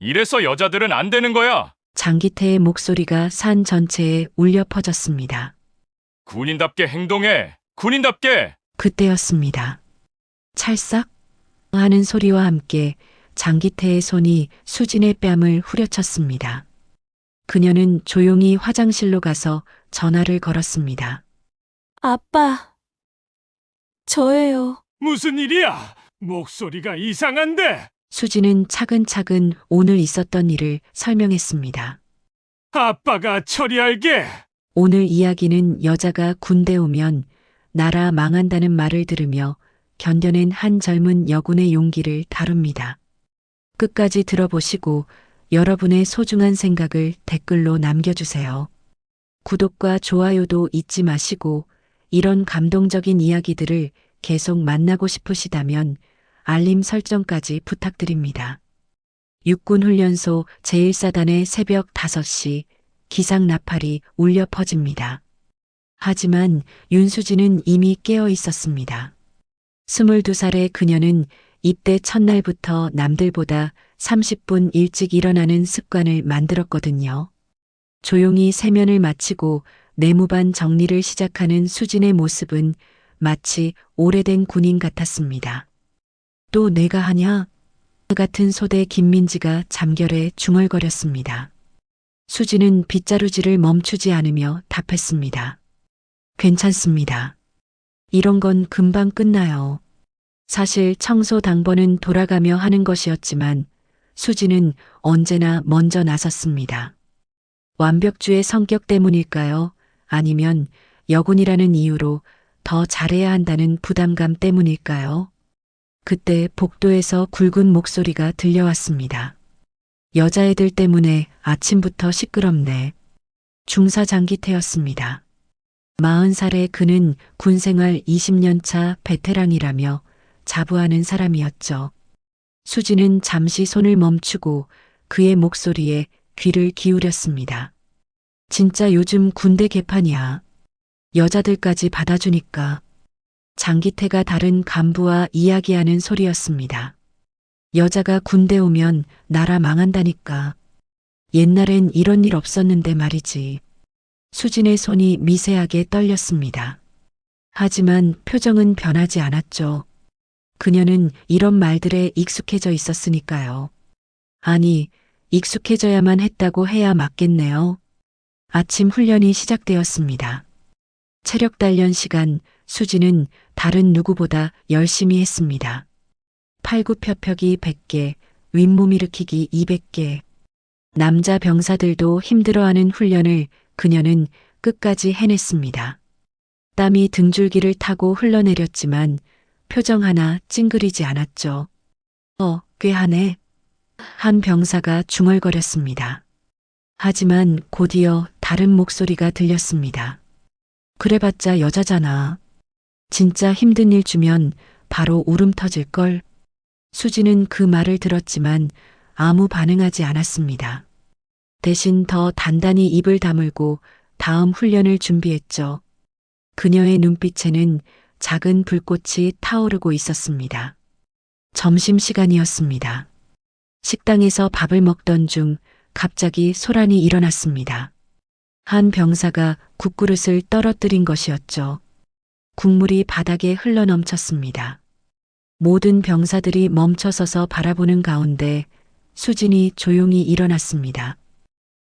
이래서 여자들은 안 되는 거야. 장기태의 목소리가 산 전체에 울려 퍼졌습니다. 군인답게 행동해. 군인답게. 그때였습니다. 찰싹 하는 소리와 함께 장기태의 손이 수진의 뺨을 후려쳤습니다. 그녀는 조용히 화장실로 가서 전화를 걸었습니다. 아빠, 저예요. 무슨 일이야? 목소리가 이상한데? 수진은 차근차근 오늘 있었던 일을 설명했습니다. 아빠가 처리할게. 오늘 이야기는 여자가 군대 오면 나라 망한다는 말을 들으며 견뎌낸 한 젊은 여군의 용기를 다룹니다. 끝까지 들어보시고 여러분의 소중한 생각을 댓글로 남겨주세요. 구독과 좋아요도 잊지 마시고 이런 감동적인 이야기들을 계속 만나고 싶으시다면 알림 설정까지 부탁드립니다. 육군훈련소 제1사단의 새벽 5시 기상 나팔이 울려 퍼집니다. 하지만 윤수진은 이미 깨어 있었습니다. 22살의 그녀는 입대 첫날부터 남들보다 30분 일찍 일어나는 습관을 만들었거든요. 조용히 세면을 마치고 내무반 정리를 시작하는 수진의 모습은 마치 오래된 군인 같았습니다. 또 내가 하냐? 같은 소대 김민지가 잠결에 중얼거렸습니다. 수진은 빗자루질을 멈추지 않으며 답했습니다. 괜찮습니다. 이런 건 금방 끝나요. 사실 청소 당번은 돌아가며 하는 것이었지만 수진은 언제나 먼저 나섰습니다. 완벽주의 성격 때문일까요? 아니면 여군이라는 이유로 더 잘해야 한다는 부담감 때문일까요? 그때 복도에서 굵은 목소리가 들려왔습니다. 여자애들 때문에 아침부터 시끄럽네. 중사 장기태였습니다. 40살의 그는 군생활 20년 차 베테랑이라며 자부하는 사람이었죠. 수지는 잠시 손을 멈추고 그의 목소리에 귀를 기울였습니다. 진짜 요즘 군대 개판이야. 여자들까지 받아주니까. 장기태가 다른 간부와 이야기하는 소리였습니다. 여자가 군대 오면 나라 망한다니까. 옛날엔 이런 일 없었는데 말이지. 수진의 손이 미세하게 떨렸습니다. 하지만 표정은 변하지 않았죠. 그녀는 이런 말들에 익숙해져 있었으니까요. 아니, 익숙해져야만 했다고 해야 맞겠네요. 아침 훈련이 시작되었습니다. 체력 단련 시간, 수진은 다른 누구보다 열심히 했습니다. 팔굽혀펴기 100개, 윗몸 일으키기 200개. 남자 병사들도 힘들어하는 훈련을 그녀는 끝까지 해냈습니다. 땀이 등줄기를 타고 흘러내렸지만 표정 하나 찡그리지 않았죠. 꽤 하네. 한 병사가 중얼거렸습니다. 하지만 곧이어 다른 목소리가 들렸습니다. 그래봤자 여자잖아. 진짜 힘든 일 주면 바로 울음 터질걸. 수지는 그 말을 들었지만 아무 반응하지 않았습니다. 대신 더 단단히 입을 다물고 다음 훈련을 준비했죠. 그녀의 눈빛에는 작은 불꽃이 타오르고 있었습니다. 점심시간이었습니다. 식당에서 밥을 먹던 중 갑자기 소란이 일어났습니다. 한 병사가 국그릇을 떨어뜨린 것이었죠. 국물이 바닥에 흘러넘쳤습니다. 모든 병사들이 멈춰서서 바라보는 가운데 수진이 조용히 일어났습니다.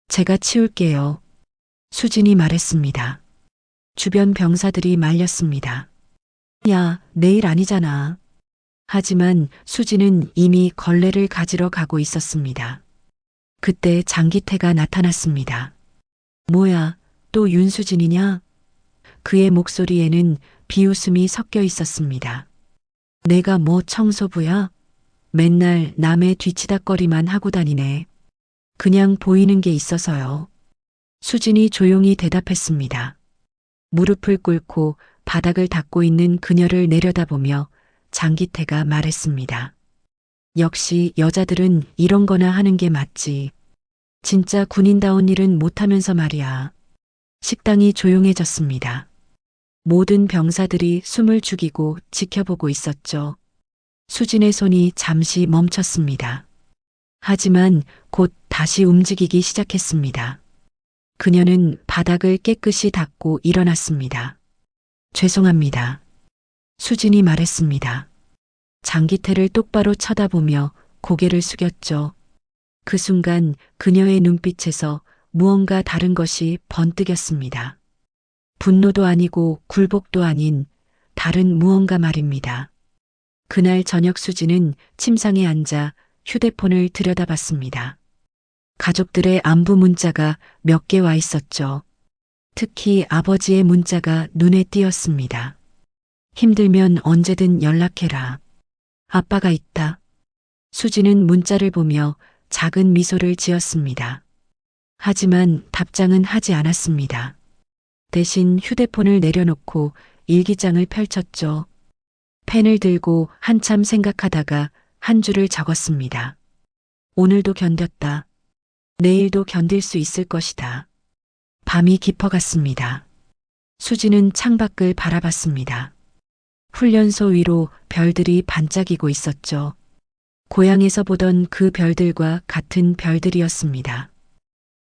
제가 치울게요. 수진이 말했습니다. 주변 병사들이 말렸습니다. 야, 내일 아니잖아. 하지만 수진은 이미 걸레를 가지러 가고 있었습니다. 그때 장기태가 나타났습니다. 뭐야, 또 윤수진이냐? 그의 목소리에는 비웃음이 섞여 있었습니다. 내가 뭐 청소부야? 맨날 남의 뒤치다꺼리만 하고 다니네. 그냥 보이는 게 있어서요. 수진이 조용히 대답했습니다. 무릎을 꿇고 바닥을 닦고 있는 그녀를 내려다보며 장기태가 말했습니다. 역시 여자들은 이런 거나 하는 게 맞지. 진짜 군인다운 일은 못하면서 말이야. 식당이 조용해졌습니다. 모든 병사들이 숨을 죽이고 지켜보고 있었죠. 수진의 손이 잠시 멈췄습니다. 하지만 곧 다시 움직이기 시작했습니다. 그녀는 바닥을 깨끗이 닦고 일어났습니다. 죄송합니다. 수진이 말했습니다. 장기태를 똑바로 쳐다보며 고개를 숙였죠. 그 순간 그녀의 눈빛에서 무언가 다른 것이 번뜩였습니다. 분노도 아니고 굴복도 아닌 다른 무언가 말입니다. 그날 저녁 수진은 침상에 앉아 휴대폰을 들여다봤습니다. 가족들의 안부 문자가 몇 개 와 있었죠. 특히 아버지의 문자가 눈에 띄었습니다. 힘들면 언제든 연락해라. 아빠가 있다. 수진은 문자를 보며 작은 미소를 지었습니다. 하지만 답장은 하지 않았습니다. 대신 휴대폰을 내려놓고 일기장을 펼쳤죠. 펜을 들고 한참 생각하다가 한 줄을 적었습니다. 오늘도 견뎠다. 내일도 견딜 수 있을 것이다. 밤이 깊어갔습니다. 수지는 창밖을 바라봤습니다. 훈련소 위로 별들이 반짝이고 있었죠. 고향에서 보던 그 별들과 같은 별들이었습니다.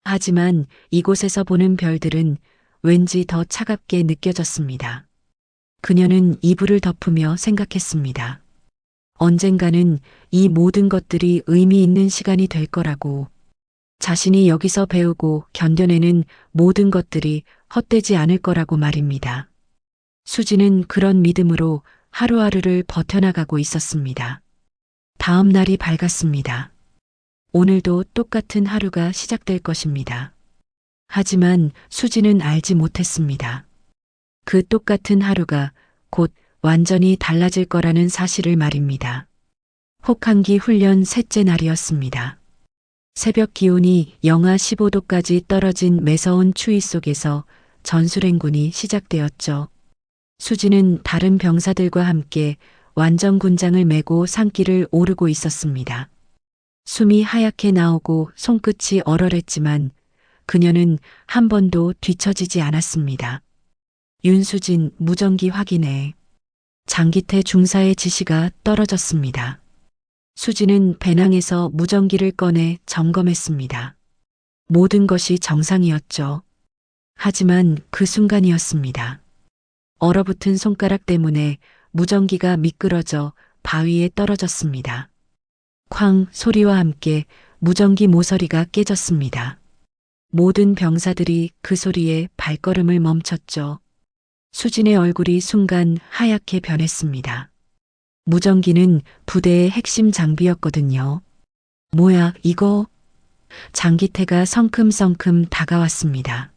하지만 이곳에서 보는 별들은 왠지 더 차갑게 느껴졌습니다. 그녀는 이불을 덮으며 생각했습니다. 언젠가는 이 모든 것들이 의미 있는 시간이 될 거라고. 자신이 여기서 배우고 견뎌내는 모든 것들이 헛되지 않을 거라고 말입니다. 수지는 그런 믿음으로 하루하루를 버텨나가고 있었습니다. 다음 날이 밝았습니다. 오늘도 똑같은 하루가 시작될 것입니다. 하지만 수지는 알지 못했습니다. 그 똑같은 하루가 곧 완전히 달라질 거라는 사실을 말입니다. 혹한기 훈련 셋째 날이었습니다. 새벽 기온이 영하 15도까지 떨어진 매서운 추위 속에서 전술행군이 시작되었죠. 수지는 다른 병사들과 함께 완전군장을 메고 산길을 오르고 있었습니다. 숨이 하얗게 나오고 손끝이 얼얼했지만 그녀는 한 번도 뒤처지지 않았습니다. 윤수진 무전기 확인해. 장기태 중사의 지시가 떨어졌습니다. 수지는 배낭에서 무전기를 꺼내 점검했습니다. 모든 것이 정상이었죠. 하지만 그 순간이었습니다. 얼어붙은 손가락 때문에 무전기가 미끄러져 바위에 떨어졌습니다. 쾅 소리와 함께 무전기 모서리가 깨졌습니다. 모든 병사들이 그 소리에 발걸음을 멈췄죠. 수진의 얼굴이 순간 하얗게 변했습니다. 무전기는 부대의 핵심 장비였거든요. 뭐야, 이거? 장기태가 성큼성큼 다가왔습니다.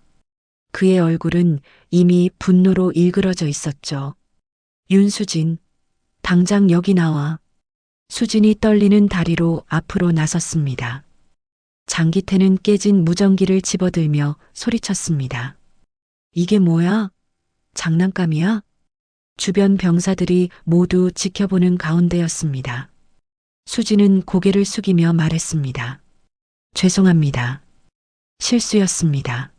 그의 얼굴은 이미 분노로 일그러져 있었죠. 윤수진, 당장 여기 나와. 수진이 떨리는 다리로 앞으로 나섰습니다. 장기태는 깨진 무전기를 집어들며 소리쳤습니다. 이게 뭐야? 장난감이야? 주변 병사들이 모두 지켜보는 가운데였습니다. 수지는 고개를 숙이며 말했습니다. 죄송합니다. 실수였습니다.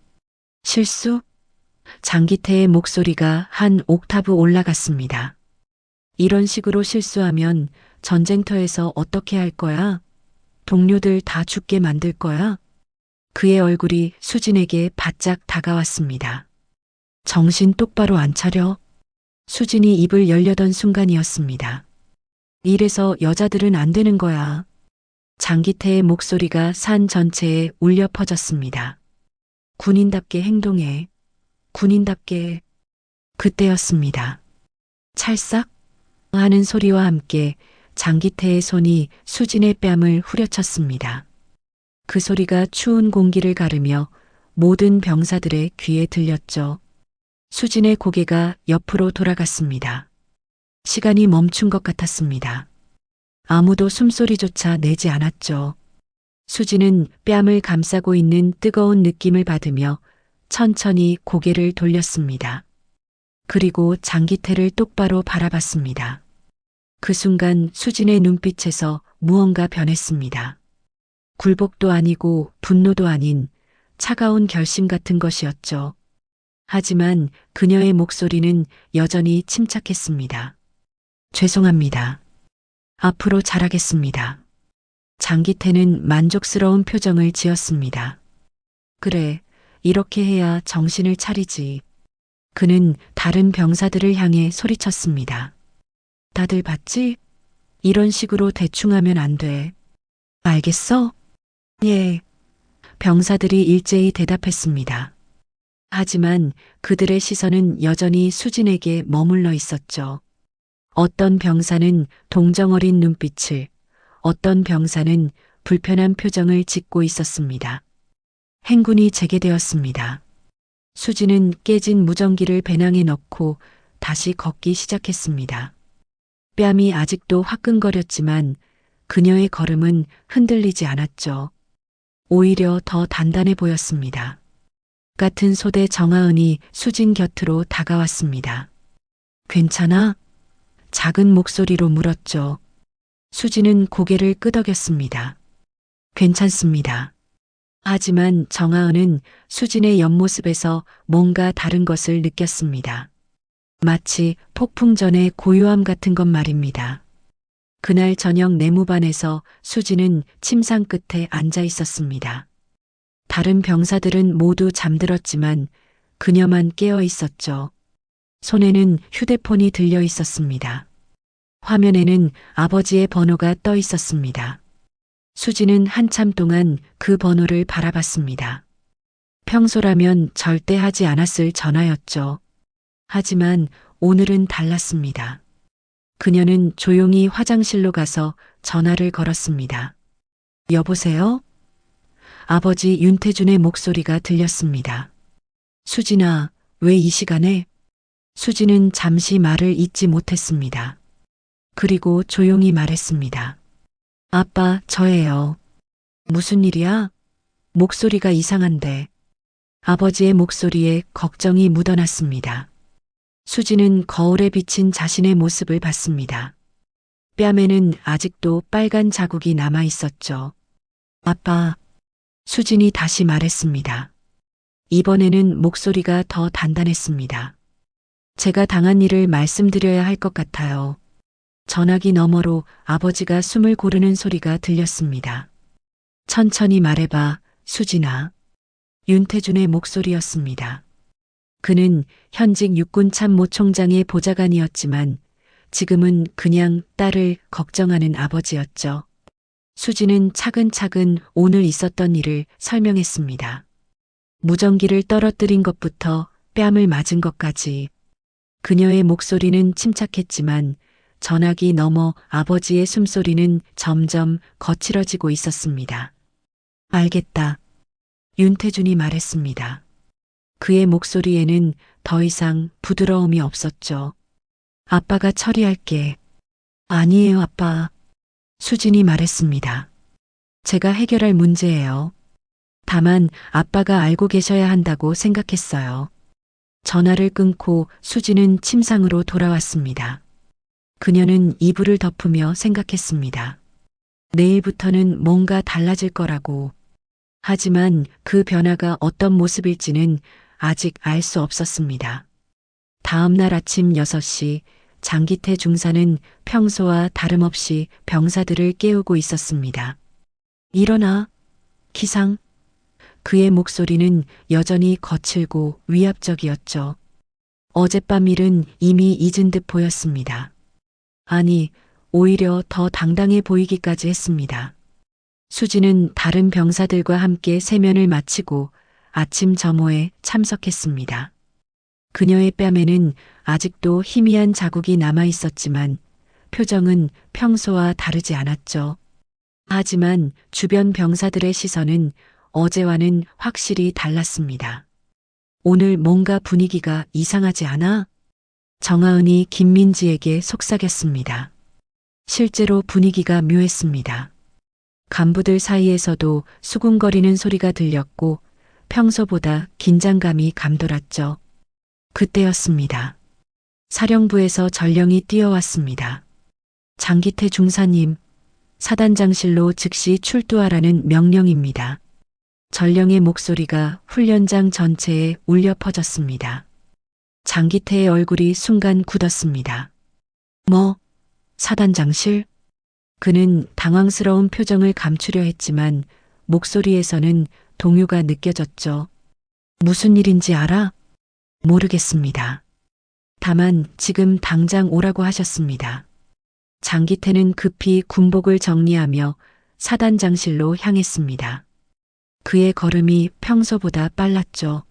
실수? 장기태의 목소리가 한 옥타브 올라갔습니다. 이런 식으로 실수하면 전쟁터에서 어떻게 할 거야? 동료들 다 죽게 만들 거야? 그의 얼굴이 수진에게 바짝 다가왔습니다. 정신 똑바로 안 차려? 수진이 입을 열려던 순간이었습니다. 이래서 여자들은 안 되는 거야. 장기태의 목소리가 산 전체에 울려 퍼졌습니다. 군인답게 행동해. 군인답게. 그때였습니다. 찰싹 하는 소리와 함께 장기태의 손이 수진의 뺨을 후려쳤습니다. 그 소리가 추운 공기를 가르며 모든 병사들의 귀에 들렸죠. 수진의 고개가 옆으로 돌아갔습니다. 시간이 멈춘 것 같았습니다. 아무도 숨소리조차 내지 않았죠. 수진은 뺨을 감싸고 있는 뜨거운 느낌을 받으며 천천히 고개를 돌렸습니다. 그리고 장기태를 똑바로 바라봤습니다. 그 순간 수진의 눈빛에서 무언가 변했습니다. 굴복도 아니고 분노도 아닌 차가운 결심 같은 것이었죠. 하지만 그녀의 목소리는 여전히 침착했습니다. 죄송합니다. 앞으로 잘하겠습니다. 장기태는 만족스러운 표정을 지었습니다. 그래, 이렇게 해야 정신을 차리지. 그는 다른 병사들을 향해 소리쳤습니다. 다들 봤지? 이런 식으로 대충 하면 안 돼. 알겠어? 예. 병사들이 일제히 대답했습니다. 하지만 그들의 시선은 여전히 수진에게 머물러 있었죠. 어떤 병사는 동정어린 눈빛을, 어떤 병사는 불편한 표정을 짓고 있었습니다. 행군이 재개되었습니다. 수진은 깨진 무전기를 배낭에 넣고 다시 걷기 시작했습니다. 뺨이 아직도 화끈거렸지만 그녀의 걸음은 흔들리지 않았죠. 오히려 더 단단해 보였습니다. 같은 소대 정하은이 수진 곁으로 다가왔습니다. 괜찮아? 작은 목소리로 물었죠. 수진은 고개를 끄덕였습니다. 괜찮습니다. 하지만 정하은은 수진의 옆모습에서 뭔가 다른 것을 느꼈습니다. 마치 폭풍 전의 고요함 같은 것 말입니다. 그날 저녁 내무반에서 수진은 침상 끝에 앉아 있었습니다. 다른 병사들은 모두 잠들었지만 그녀만 깨어 있었죠. 손에는 휴대폰이 들려 있었습니다. 화면에는 아버지의 번호가 떠 있었습니다. 수진은 한참 동안 그 번호를 바라봤습니다. 평소라면 절대 하지 않았을 전화였죠. 하지만 오늘은 달랐습니다. 그녀는 조용히 화장실로 가서 전화를 걸었습니다. 여보세요? 아버지 윤태준의 목소리가 들렸습니다. 수진아, 왜 이 시간에? 수진은 잠시 말을 잇지 못했습니다. 그리고 조용히 말했습니다. 아빠, 저예요. 무슨 일이야? 목소리가 이상한데. 아버지의 목소리에 걱정이 묻어났습니다. 수진은 거울에 비친 자신의 모습을 봤습니다. 뺨에는 아직도 빨간 자국이 남아 있었죠. 아빠, 수진이 다시 말했습니다. 이번에는 목소리가 더 단단했습니다. 제가 당한 일을 말씀드려야 할 것 같아요. 전화기 너머로 아버지가 숨을 고르는 소리가 들렸습니다. 천천히 말해봐, 수진아. 윤태준의 목소리였습니다. 그는 현직 육군 참모 총장의 보좌관이었지만 지금은 그냥 딸을 걱정하는 아버지였죠. 수진은 차근차근 오늘 있었던 일을 설명했습니다. 무전기를 떨어뜨린 것부터 뺨을 맞은 것까지. 그녀의 목소리는 침착했지만 전화기 너머 아버지의 숨소리는 점점 거칠어지고 있었습니다. 알겠다. 윤태준이 말했습니다. 그의 목소리에는 더 이상 부드러움이 없었죠. 아빠가 처리할게. 아니에요, 아빠. 수진이 말했습니다. 제가 해결할 문제예요. 다만 아빠가 알고 계셔야 한다고 생각했어요. 전화를 끊고 수진은 침상으로 돌아왔습니다. 그녀는 이불을 덮으며 생각했습니다. 내일부터는 뭔가 달라질 거라고. 하지만 그 변화가 어떤 모습일지는 아직 알 수 없었습니다. 다음 날 아침 6시 장기태 중사는 평소와 다름없이 병사들을 깨우고 있었습니다. 일어나, 기상. 그의 목소리는 여전히 거칠고 위압적이었죠. 어젯밤 일은 이미 잊은 듯 보였습니다. 아니, 오히려 더 당당해 보이기까지 했습니다. 수지는 다른 병사들과 함께 세면을 마치고 아침 점호에 참석했습니다. 그녀의 뺨에는 아직도 희미한 자국이 남아 있었지만 표정은 평소와 다르지 않았죠. 하지만 주변 병사들의 시선은 어제와는 확실히 달랐습니다. 오늘 뭔가 분위기가 이상하지 않아? 정하은이 김민지에게 속삭였습니다. 실제로 분위기가 묘했습니다. 간부들 사이에서도 수군거리는 소리가 들렸고 평소보다 긴장감이 감돌았죠. 그때였습니다. 사령부에서 전령이 뛰어왔습니다. 장기태 중사님, 사단장실로 즉시 출두하라는 명령입니다. 전령의 목소리가 훈련장 전체에 울려 퍼졌습니다. 장기태의 얼굴이 순간 굳었습니다. 뭐, 사단장실? 그는 당황스러운 표정을 감추려 했지만 목소리에서는 동요가 느껴졌죠. 무슨 일인지 알아? 모르겠습니다. 다만 지금 당장 오라고 하셨습니다. 장기태는 급히 군복을 정리하며 사단장실로 향했습니다. 그의 걸음이 평소보다 빨랐죠.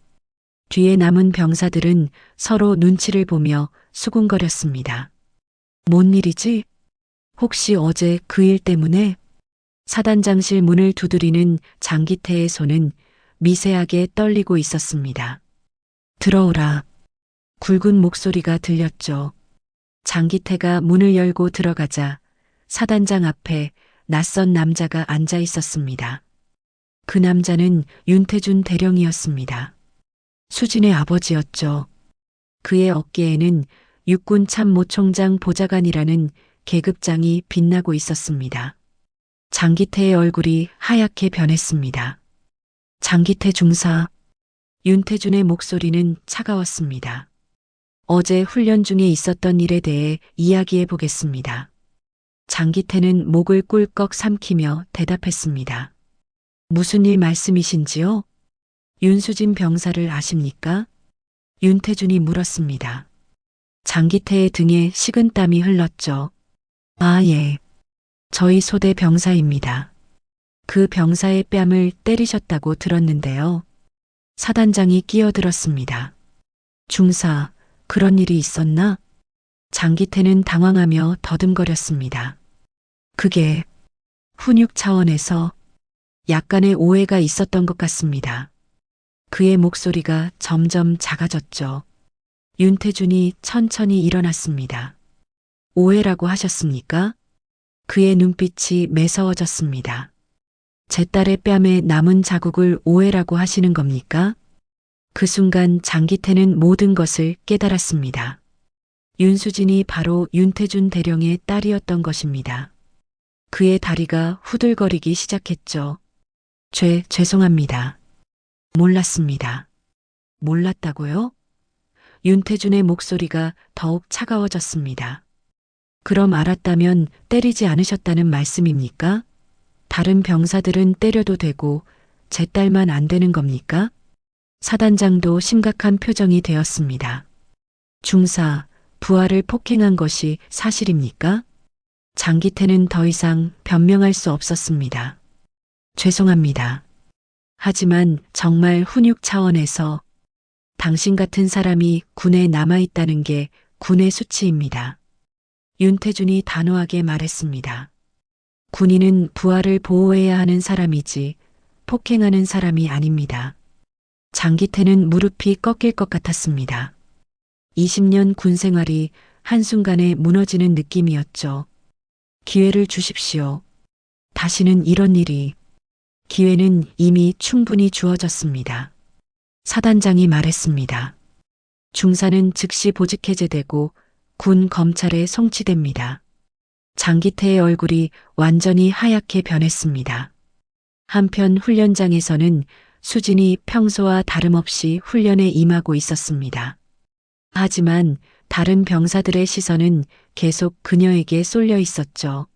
뒤에 남은 병사들은 서로 눈치를 보며 수군거렸습니다. 뭔 일이지? 혹시 어제 그 일 때문에? 사단장실 문을 두드리는 장기태의 손은 미세하게 떨리고 있었습니다. 들어오라. 굵은 목소리가 들렸죠. 장기태가 문을 열고 들어가자 사단장 앞에 낯선 남자가 앉아 있었습니다. 그 남자는 윤태준 대령이었습니다. 수진의 아버지였죠. 그의 어깨에는 육군 참모총장 보좌관이라는 계급장이 빛나고 있었습니다. 장기태의 얼굴이 하얗게 변했습니다. 장기태 중사. 윤태준의 목소리는 차가웠습니다. 어제 훈련 중에 있었던 일에 대해 이야기해 보겠습니다. 장기태는 목을 꿀꺽 삼키며 대답했습니다. 무슨 일 말씀이신지요? 윤수진 병사를 아십니까? 윤태준이 물었습니다. 장기태의 등에 식은땀이 흘렀죠. 아, 예. 저희 소대 병사입니다. 그 병사의 뺨을 때리셨다고 들었는데요. 사단장이 끼어들었습니다. 중사, 그런 일이 있었나? 장기태는 당황하며 더듬거렸습니다. 그게 훈육 차원에서 약간의 오해가 있었던 것 같습니다. 그의 목소리가 점점 작아졌죠. 윤태준이 천천히 일어났습니다. 오해라고 하셨습니까? 그의 눈빛이 매서워졌습니다. 제 딸의 뺨에 남은 자국을 오해라고 하시는 겁니까? 그 순간 장기태는 모든 것을 깨달았습니다. 윤수진이 바로 윤태준 대령의 딸이었던 것입니다. 그의 다리가 후들거리기 시작했죠. 죄송합니다. 몰랐습니다. 몰랐다고요? 윤태준의 목소리가 더욱 차가워졌습니다. 그럼 알았다면 때리지 않으셨다는 말씀입니까? 다른 병사들은 때려도 되고 제 딸만 안 되는 겁니까? 사단장도 심각한 표정이 되었습니다. 중사, 부하를 폭행한 것이 사실입니까? 장기태는 더 이상 변명할 수 없었습니다. 죄송합니다. 하지만 정말 훈육 차원에서 당신 같은 사람이 군에 남아있다는 게 군의 수치입니다. 윤태준이 단호하게 말했습니다. 군인은 부하를 보호해야 하는 사람이지 폭행하는 사람이 아닙니다. 장기태는 무릎이 꺾일 것 같았습니다. 20년 군 생활이 한순간에 무너지는 느낌이었죠. 기회를 주십시오. 다시는 이런 일이. 기회는 이미 충분히 주어졌습니다. 사단장이 말했습니다. 중사는 즉시 보직 해제되고 군 검찰에 송치됩니다. 장기태의 얼굴이 완전히 하얗게 변했습니다. 한편 훈련장에서는 수진이 평소와 다름없이 훈련에 임하고 있었습니다. 하지만 다른 병사들의 시선은 계속 그녀에게 쏠려 있었죠.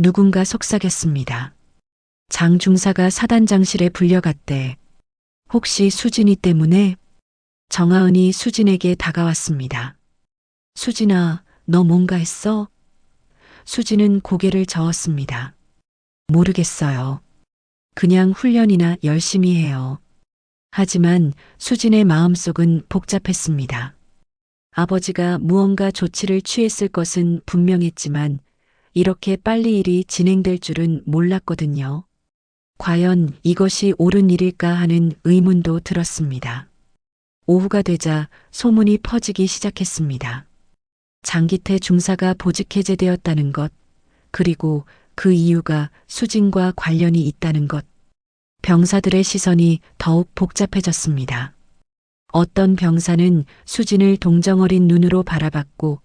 누군가 속삭였습니다. 장 중사가 사단장실에 불려갔대. 혹시 수진이 때문에? 정하은이 수진에게 다가왔습니다. 수진아, 너 뭔가 했어? 수진은 고개를 저었습니다. 모르겠어요. 그냥 훈련이나 열심히 해요. 하지만 수진의 마음속은 복잡했습니다. 아버지가 무언가 조치를 취했을 것은 분명했지만 이렇게 빨리 일이 진행될 줄은 몰랐거든요. 과연 이것이 옳은 일일까 하는 의문도 들었습니다. 오후가 되자 소문이 퍼지기 시작했습니다. 장기태 중사가 보직 해제되었다는 것, 그리고 그 이유가 수진과 관련이 있다는 것. 병사들의 시선이 더욱 복잡해졌습니다. 어떤 병사는 수진을 동정어린 눈으로 바라봤고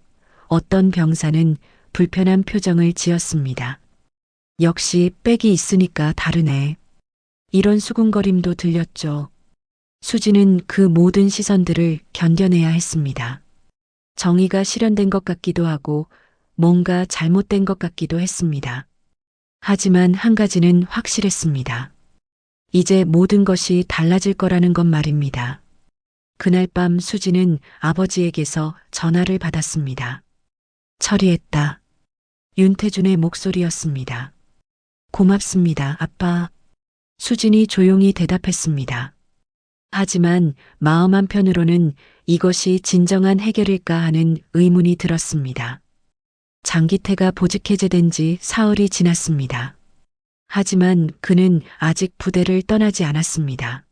어떤 병사는 불편한 표정을 지었습니다. 역시 빽이 있으니까 다르네. 이런 수군거림도 들렸죠. 수진은 그 모든 시선들을 견뎌내야 했습니다. 정의가 실현된 것 같기도 하고 뭔가 잘못된 것 같기도 했습니다. 하지만 한 가지는 확실했습니다. 이제 모든 것이 달라질 거라는 것 말입니다. 그날 밤 수지는 아버지에게서 전화를 받았습니다. 처리했다. 윤태준의 목소리였습니다. 고맙습니다, 아빠. 수진이 조용히 대답했습니다. 하지만 마음 한편으로는 이것이 진정한 해결일까 하는 의문이 들었습니다. 장기태가 보직 해제된 지 사흘이 지났습니다. 하지만 그는 아직 부대를 떠나지 않았습니다.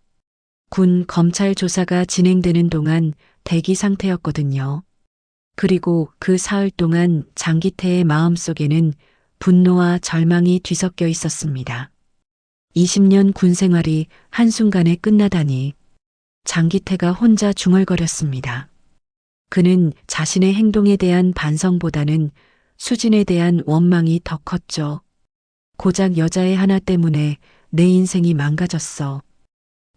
군 검찰 조사가 진행되는 동안 대기 상태였거든요. 그리고 그 사흘 동안 장기태의 마음속에는 분노와 절망이 뒤섞여 있었습니다. 20년 군 생활이 한순간에 끝나다니 장기태가 혼자 중얼거렸습니다. 그는 자신의 행동에 대한 반성보다는 수진에 대한 원망이 더 컸죠. 고작 여자애 하나 때문에 내 인생이 망가졌어.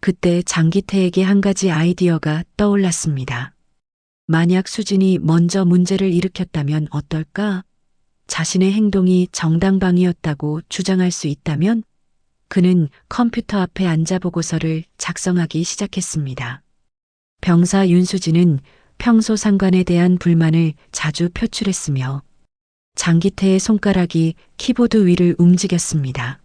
그때 장기태에게 한 가지 아이디어가 떠올랐습니다. 만약 수진이 먼저 문제를 일으켰다면 어떨까? 자신의 행동이 정당방위였다고 주장할 수 있다면? 그는 컴퓨터 앞에 앉아 보고서를 작성하기 시작했습니다. 병사 윤수진은 평소 상관에 대한 불만을 자주 표출했으며 장기태의 손가락이 키보드 위를 움직였습니다.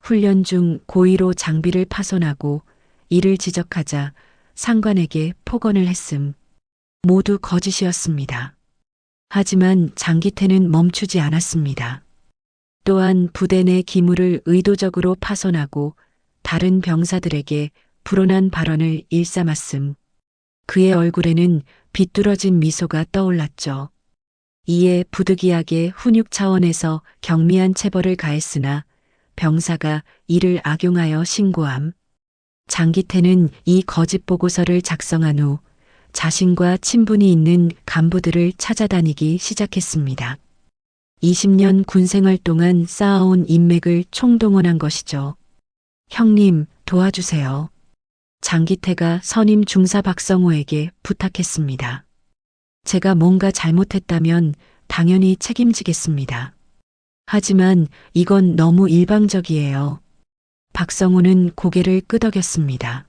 훈련 중 고의로 장비를 파손하고 이를 지적하자 상관에게 폭언을 했음. 모두 거짓이었습니다. 하지만 장기태는 멈추지 않았습니다. 또한 부대 내 기물을 의도적으로 파손하고 다른 병사들에게 불온한 발언을 일삼았음. 그의 얼굴에는 비뚤어진 미소가 떠올랐죠. 이에 부득이하게 훈육 차원에서 경미한 체벌을 가했으나 병사가 이를 악용하여 신고함. 장기태는 이 거짓 보고서를 작성한 후 자신과 친분이 있는 간부들을 찾아다니기 시작했습니다. 20년 군 생활 동안 쌓아온 인맥을 총동원한 것이죠. 형님, 도와주세요. 장기태가 선임 중사 박성호에게 부탁했습니다. 제가 뭔가 잘못했다면 당연히 책임지겠습니다. 하지만 이건 너무 일방적이에요. 박성호는 고개를 끄덕였습니다.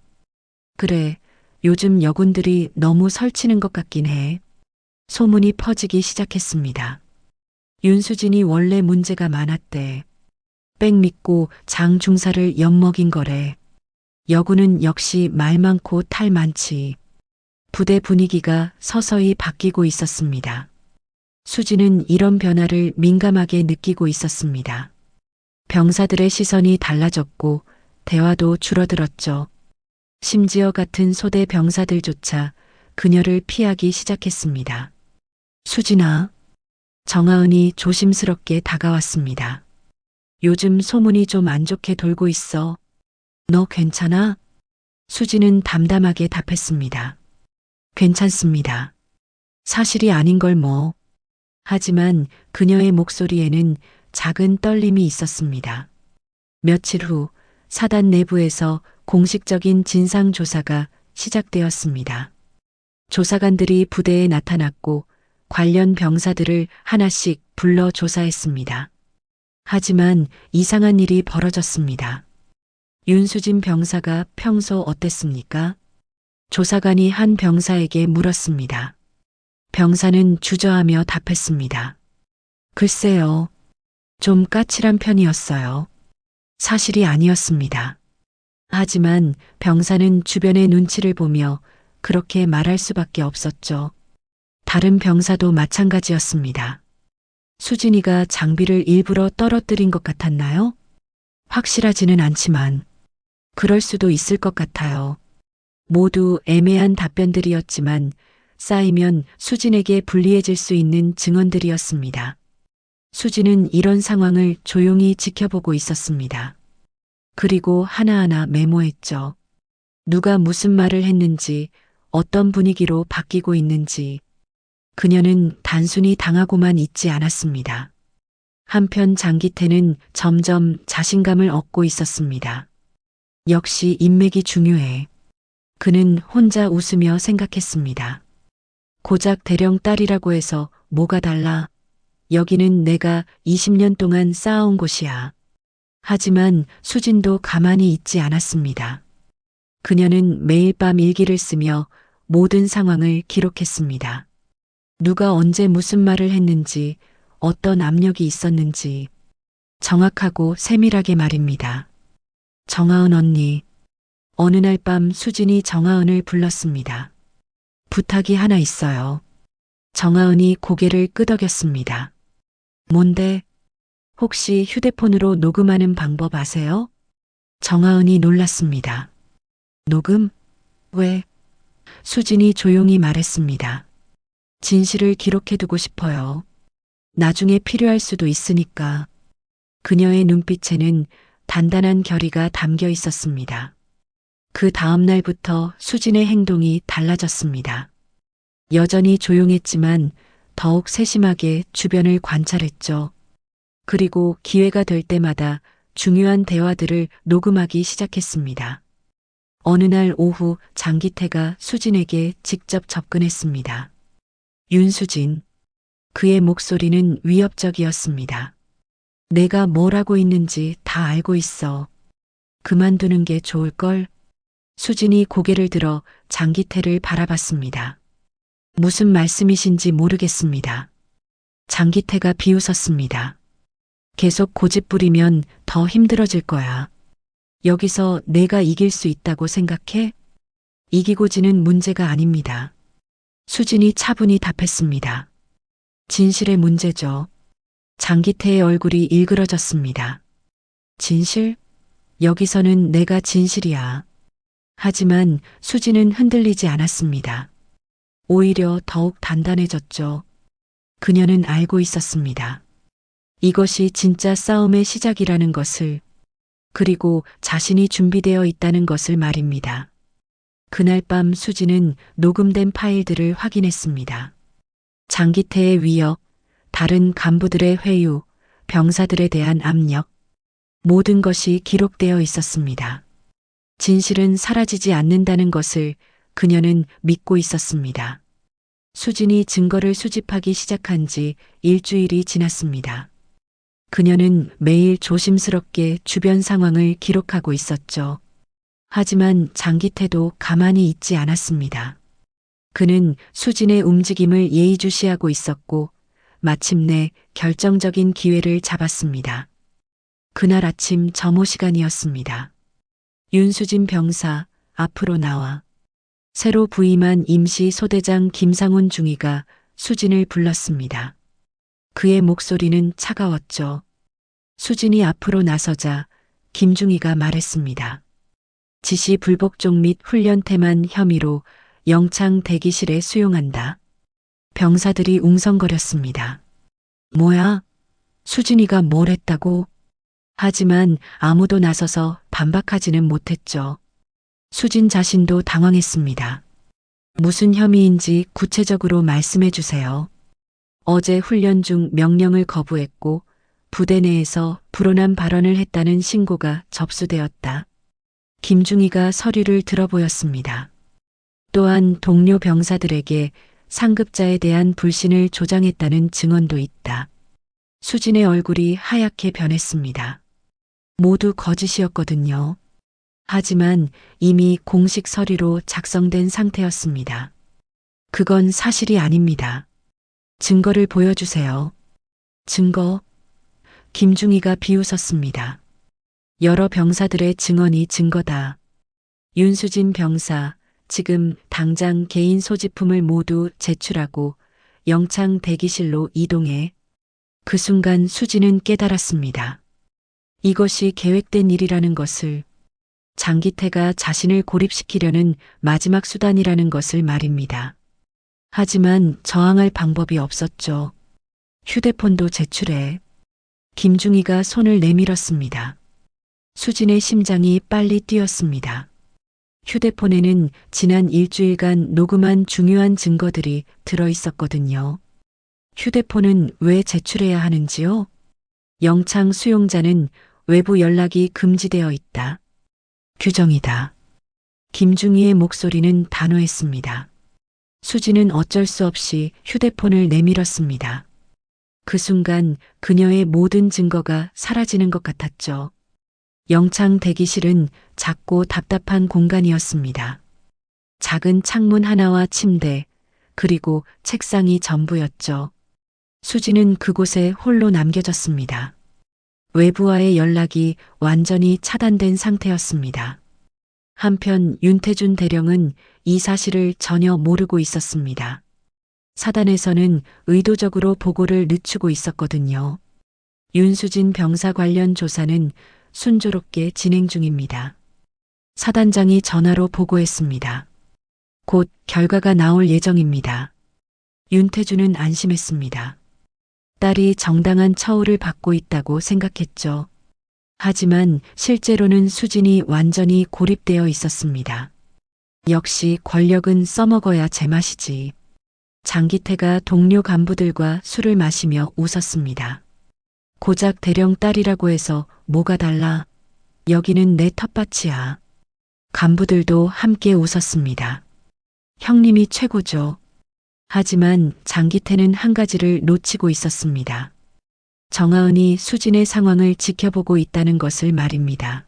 그래, 요즘 여군들이 너무 설치는 것 같긴 해. 소문이 퍼지기 시작했습니다. 윤수진이 원래 문제가 많았대. 빽 믿고 장 중사를 엿먹인 거래. 여군은 역시 말 많고 탈 많지. 부대 분위기가 서서히 바뀌고 있었습니다. 수진은 이런 변화를 민감하게 느끼고 있었습니다. 병사들의 시선이 달라졌고 대화도 줄어들었죠. 심지어 같은 소대 병사들조차 그녀를 피하기 시작했습니다. 수진아. 정하은이 조심스럽게 다가왔습니다. 요즘 소문이 좀 안 좋게 돌고 있어. 너 괜찮아? 수진은 담담하게 답했습니다. 괜찮습니다. 사실이 아닌 걸 뭐. 하지만 그녀의 목소리에는 작은 떨림이 있었습니다. 며칠 후 사단 내부에서 공식적인 진상조사가 시작되었습니다. 조사관들이 부대에 나타났고 관련 병사들을 하나씩 불러 조사했습니다. 하지만 이상한 일이 벌어졌습니다. 윤수진 병사가 평소 어땠습니까? 조사관이 한 병사에게 물었습니다. 병사는 주저하며 답했습니다. 글쎄요. 좀 까칠한 편이었어요. 사실이 아니었습니다. 하지만 병사는 주변의 눈치를 보며 그렇게 말할 수밖에 없었죠. 다른 병사도 마찬가지였습니다. 수진이가 장비를 일부러 떨어뜨린 것 같았나요? 확실하지는 않지만 그럴 수도 있을 것 같아요. 모두 애매한 답변들이었지만 쌓이면 수진에게 불리해질 수 있는 증언들이었습니다. 수진은 이런 상황을 조용히 지켜보고 있었습니다. 그리고 하나하나 메모했죠. 누가 무슨 말을 했는지, 어떤 분위기로 바뀌고 있는지. 그녀는 단순히 당하고만 있지 않았습니다. 한편 장기태는 점점 자신감을 얻고 있었습니다. 역시 인맥이 중요해. 그는 혼자 웃으며 생각했습니다. 고작 대령 딸이라고 해서 뭐가 달라? 여기는 내가 20년 동안 쌓아온 곳이야. 하지만 수진도 가만히 있지 않았습니다. 그녀는 매일 밤 일기를 쓰며 모든 상황을 기록했습니다. 누가 언제 무슨 말을 했는지, 어떤 압력이 있었는지, 정확하고 세밀하게 말입니다. 정하은 언니. 어느 날 밤 수진이 정하은을 불렀습니다. 부탁이 하나 있어요. 정하은이 고개를 끄덕였습니다. 뭔데? 혹시 휴대폰으로 녹음하는 방법 아세요? 정하은이 놀랐습니다. 녹음? 왜? 수진이 조용히 말했습니다. 진실을 기록해두고 싶어요. 나중에 필요할 수도 있으니까. 그녀의 눈빛에는 단단한 결의가 담겨 있었습니다. 그 다음 날부터 수진의 행동이 달라졌습니다. 여전히 조용했지만 더욱 세심하게 주변을 관찰했죠. 그리고 기회가 될 때마다 중요한 대화들을 녹음하기 시작했습니다. 어느 날 오후 장기태가 수진에게 직접 접근했습니다. 윤수진. 그의 목소리는 위협적이었습니다. 내가 뭘 하고 있는지 다 알고 있어. 그만두는 게 좋을걸? 수진이 고개를 들어 장기태를 바라봤습니다. 무슨 말씀이신지 모르겠습니다. 장기태가 비웃었습니다. 계속 고집부리면 더 힘들어질 거야. 여기서 내가 이길 수 있다고 생각해? 이기고 지는 문제가 아닙니다. 수진이 차분히 답했습니다. 진실의 문제죠. 장기태의 얼굴이 일그러졌습니다. 진실? 여기서는 내가 진실이야. 하지만 수진은 흔들리지 않았습니다. 오히려 더욱 단단해졌죠. 그녀는 알고 있었습니다. 이것이 진짜 싸움의 시작이라는 것을, 그리고 자신이 준비되어 있다는 것을 말입니다. 그날 밤 수진은 녹음된 파일들을 확인했습니다. 장기태의 위협, 다른 간부들의 회유, 병사들에 대한 압력, 모든 것이 기록되어 있었습니다. 진실은 사라지지 않는다는 것을 그녀는 믿고 있었습니다. 수진이 증거를 수집하기 시작한 지 일주일이 지났습니다. 그녀는 매일 조심스럽게 주변 상황을 기록하고 있었죠. 하지만 장기태도 가만히 있지 않았습니다. 그는 수진의 움직임을 예의주시하고 있었고 마침내 결정적인 기회를 잡았습니다. 그날 아침 점호 시간이었습니다. 윤수진 병사, 앞으로 나와. 새로 부임한 임시 소대장 김상훈 중위가 수진을 불렀습니다. 그의 목소리는 차가웠죠. 수진이 앞으로 나서자 김중위가 말했습니다. 지시 불복종 및 훈련 태만 혐의로 영창 대기실에 수용한다. 병사들이 웅성거렸습니다. 뭐야? 수진이가 뭘 했다고? 하지만 아무도 나서서 반박하지는 못했죠. 수진 자신도 당황했습니다. 무슨 혐의인지 구체적으로 말씀해 주세요. 어제 훈련 중 명령을 거부했고 부대 내에서 불온한 발언을 했다는 신고가 접수되었다. 김중희가 서류를 들어보였습니다. 또한 동료 병사들에게 상급자에 대한 불신을 조장했다는 증언도 있다. 수진의 얼굴이 하얗게 변했습니다. 모두 거짓이었거든요. 하지만 이미 공식 서류로 작성된 상태였습니다. 그건 사실이 아닙니다. 증거를 보여주세요. 증거? 김중희가 비웃었습니다. 여러 병사들의 증언이 증거다. 윤수진 병사, 지금 당장 개인 소지품을 모두 제출하고 영창 대기실로 이동해. 그 순간 수진은 깨달았습니다. 이것이 계획된 일이라는 것을, 장기태가 자신을 고립시키려는 마지막 수단이라는 것을 말입니다. 하지만 저항할 방법이 없었죠. 휴대폰도 제출해. 김중희가 손을 내밀었습니다. 수진의 심장이 빨리 뛰었습니다. 휴대폰에는 지난 일주일간 녹음한 중요한 증거들이 들어 있었거든요. 휴대폰은 왜 제출해야 하는지요? 영창 수용자는 외부 연락이 금지되어 있다. 규정이다. 김중희의 목소리는 단호했습니다. 수진은 어쩔 수 없이 휴대폰을 내밀었습니다. 그 순간 그녀의 모든 증거가 사라지는 것 같았죠. 영창 대기실은 작고 답답한 공간이었습니다. 작은 창문 하나와 침대, 그리고 책상이 전부였죠. 수지는 그곳에 홀로 남겨졌습니다. 외부와의 연락이 완전히 차단된 상태였습니다. 한편 윤태준 대령은 이 사실을 전혀 모르고 있었습니다. 사단에서는 의도적으로 보고를 늦추고 있었거든요. 윤수진 병사 관련 조사는 순조롭게 진행 중입니다. 사단장이 전화로 보고했습니다. 곧 결과가 나올 예정입니다. 윤태준은 안심했습니다. 딸이 정당한 처우를 받고 있다고 생각했죠. 하지만 실제로는 수진이 완전히 고립되어 있었습니다. 역시 권력은 써먹어야 제맛이지. 장기태가 동료 간부들과 술을 마시며 웃었습니다. 고작 대령 딸이라고 해서 뭐가 달라? 여기는 내 텃밭이야. 간부들도 함께 웃었습니다. 형님이 최고죠. 하지만 장기태는 한 가지를 놓치고 있었습니다. 정하은이 수진의 상황을 지켜보고 있다는 것을 말입니다.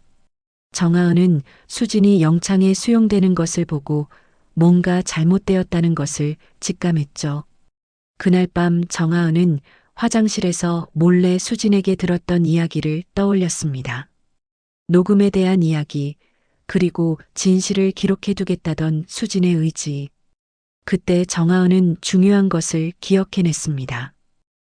정하은은 수진이 영창에 수용되는 것을 보고 뭔가 잘못되었다는 것을 직감했죠. 그날 밤 정하은은 화장실에서 몰래 수진에게 들었던 이야기를 떠올렸습니다. 녹음에 대한 이야기, 그리고 진실을 기록해두겠다던 수진의 의지. 그때 정하은은 중요한 것을 기억해냈습니다.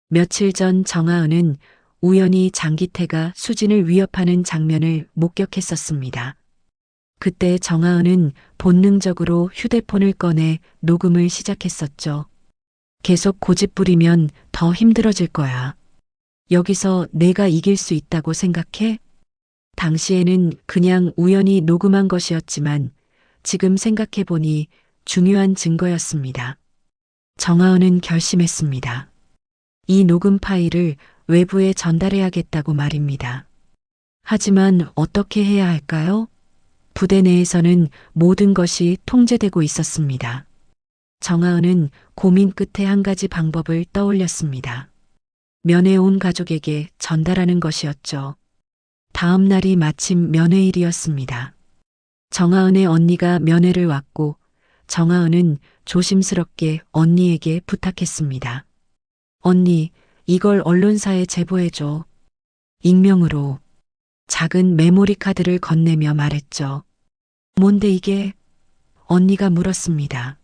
며칠 전 정하은은 우연히 장기태가 수진을 위협하는 장면을 목격했었습니다. 그때 정하은은 본능적으로 휴대폰을 꺼내 녹음을 시작했었죠. 계속 고집부리면 더 힘들어질 거야. 여기서 내가 이길 수 있다고 생각해? 당시에는 그냥 우연히 녹음한 것이었지만 지금 생각해보니 중요한 증거였습니다. 정하은은 결심했습니다. 이 녹음 파일을 외부에 전달해야겠다고 말입니다. 하지만 어떻게 해야 할까요? 부대 내에서는 모든 것이 통제되고 있었습니다. 정하은은 고민 끝에 한 가지 방법을 떠올렸습니다. 면회 온 가족에게 전달하는 것이었죠. 다음 날이 마침 면회일이었습니다. 정하은의 언니가 면회를 왔고 정하은은 조심스럽게 언니에게 부탁했습니다. 언니, 이걸 언론사에 제보해줘. 익명으로. 작은 메모리 카드를 건네며 말했죠. 뭔데 이게? 언니가 물었습니다.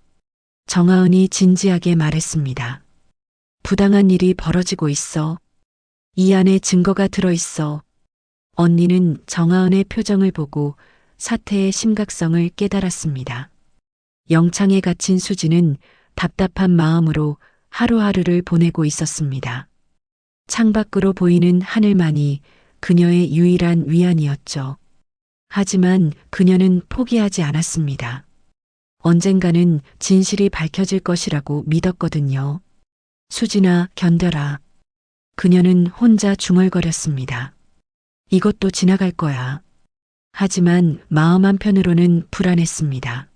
정하은이 진지하게 말했습니다. 부당한 일이 벌어지고 있어. 이 안에 증거가 들어있어. 언니는 정하은의 표정을 보고 사태의 심각성을 깨달았습니다. 영창에 갇힌 수지는 답답한 마음으로 하루하루를 보내고 있었습니다. 창밖으로 보이는 하늘만이 그녀의 유일한 위안이었죠. 하지만 그녀는 포기하지 않았습니다. 언젠가는 진실이 밝혀질 것이라고 믿었거든요. 수진아, 견뎌라. 그녀는 혼자 중얼거렸습니다. 이것도 지나갈 거야. 하지만 마음 한편으로는 불안했습니다.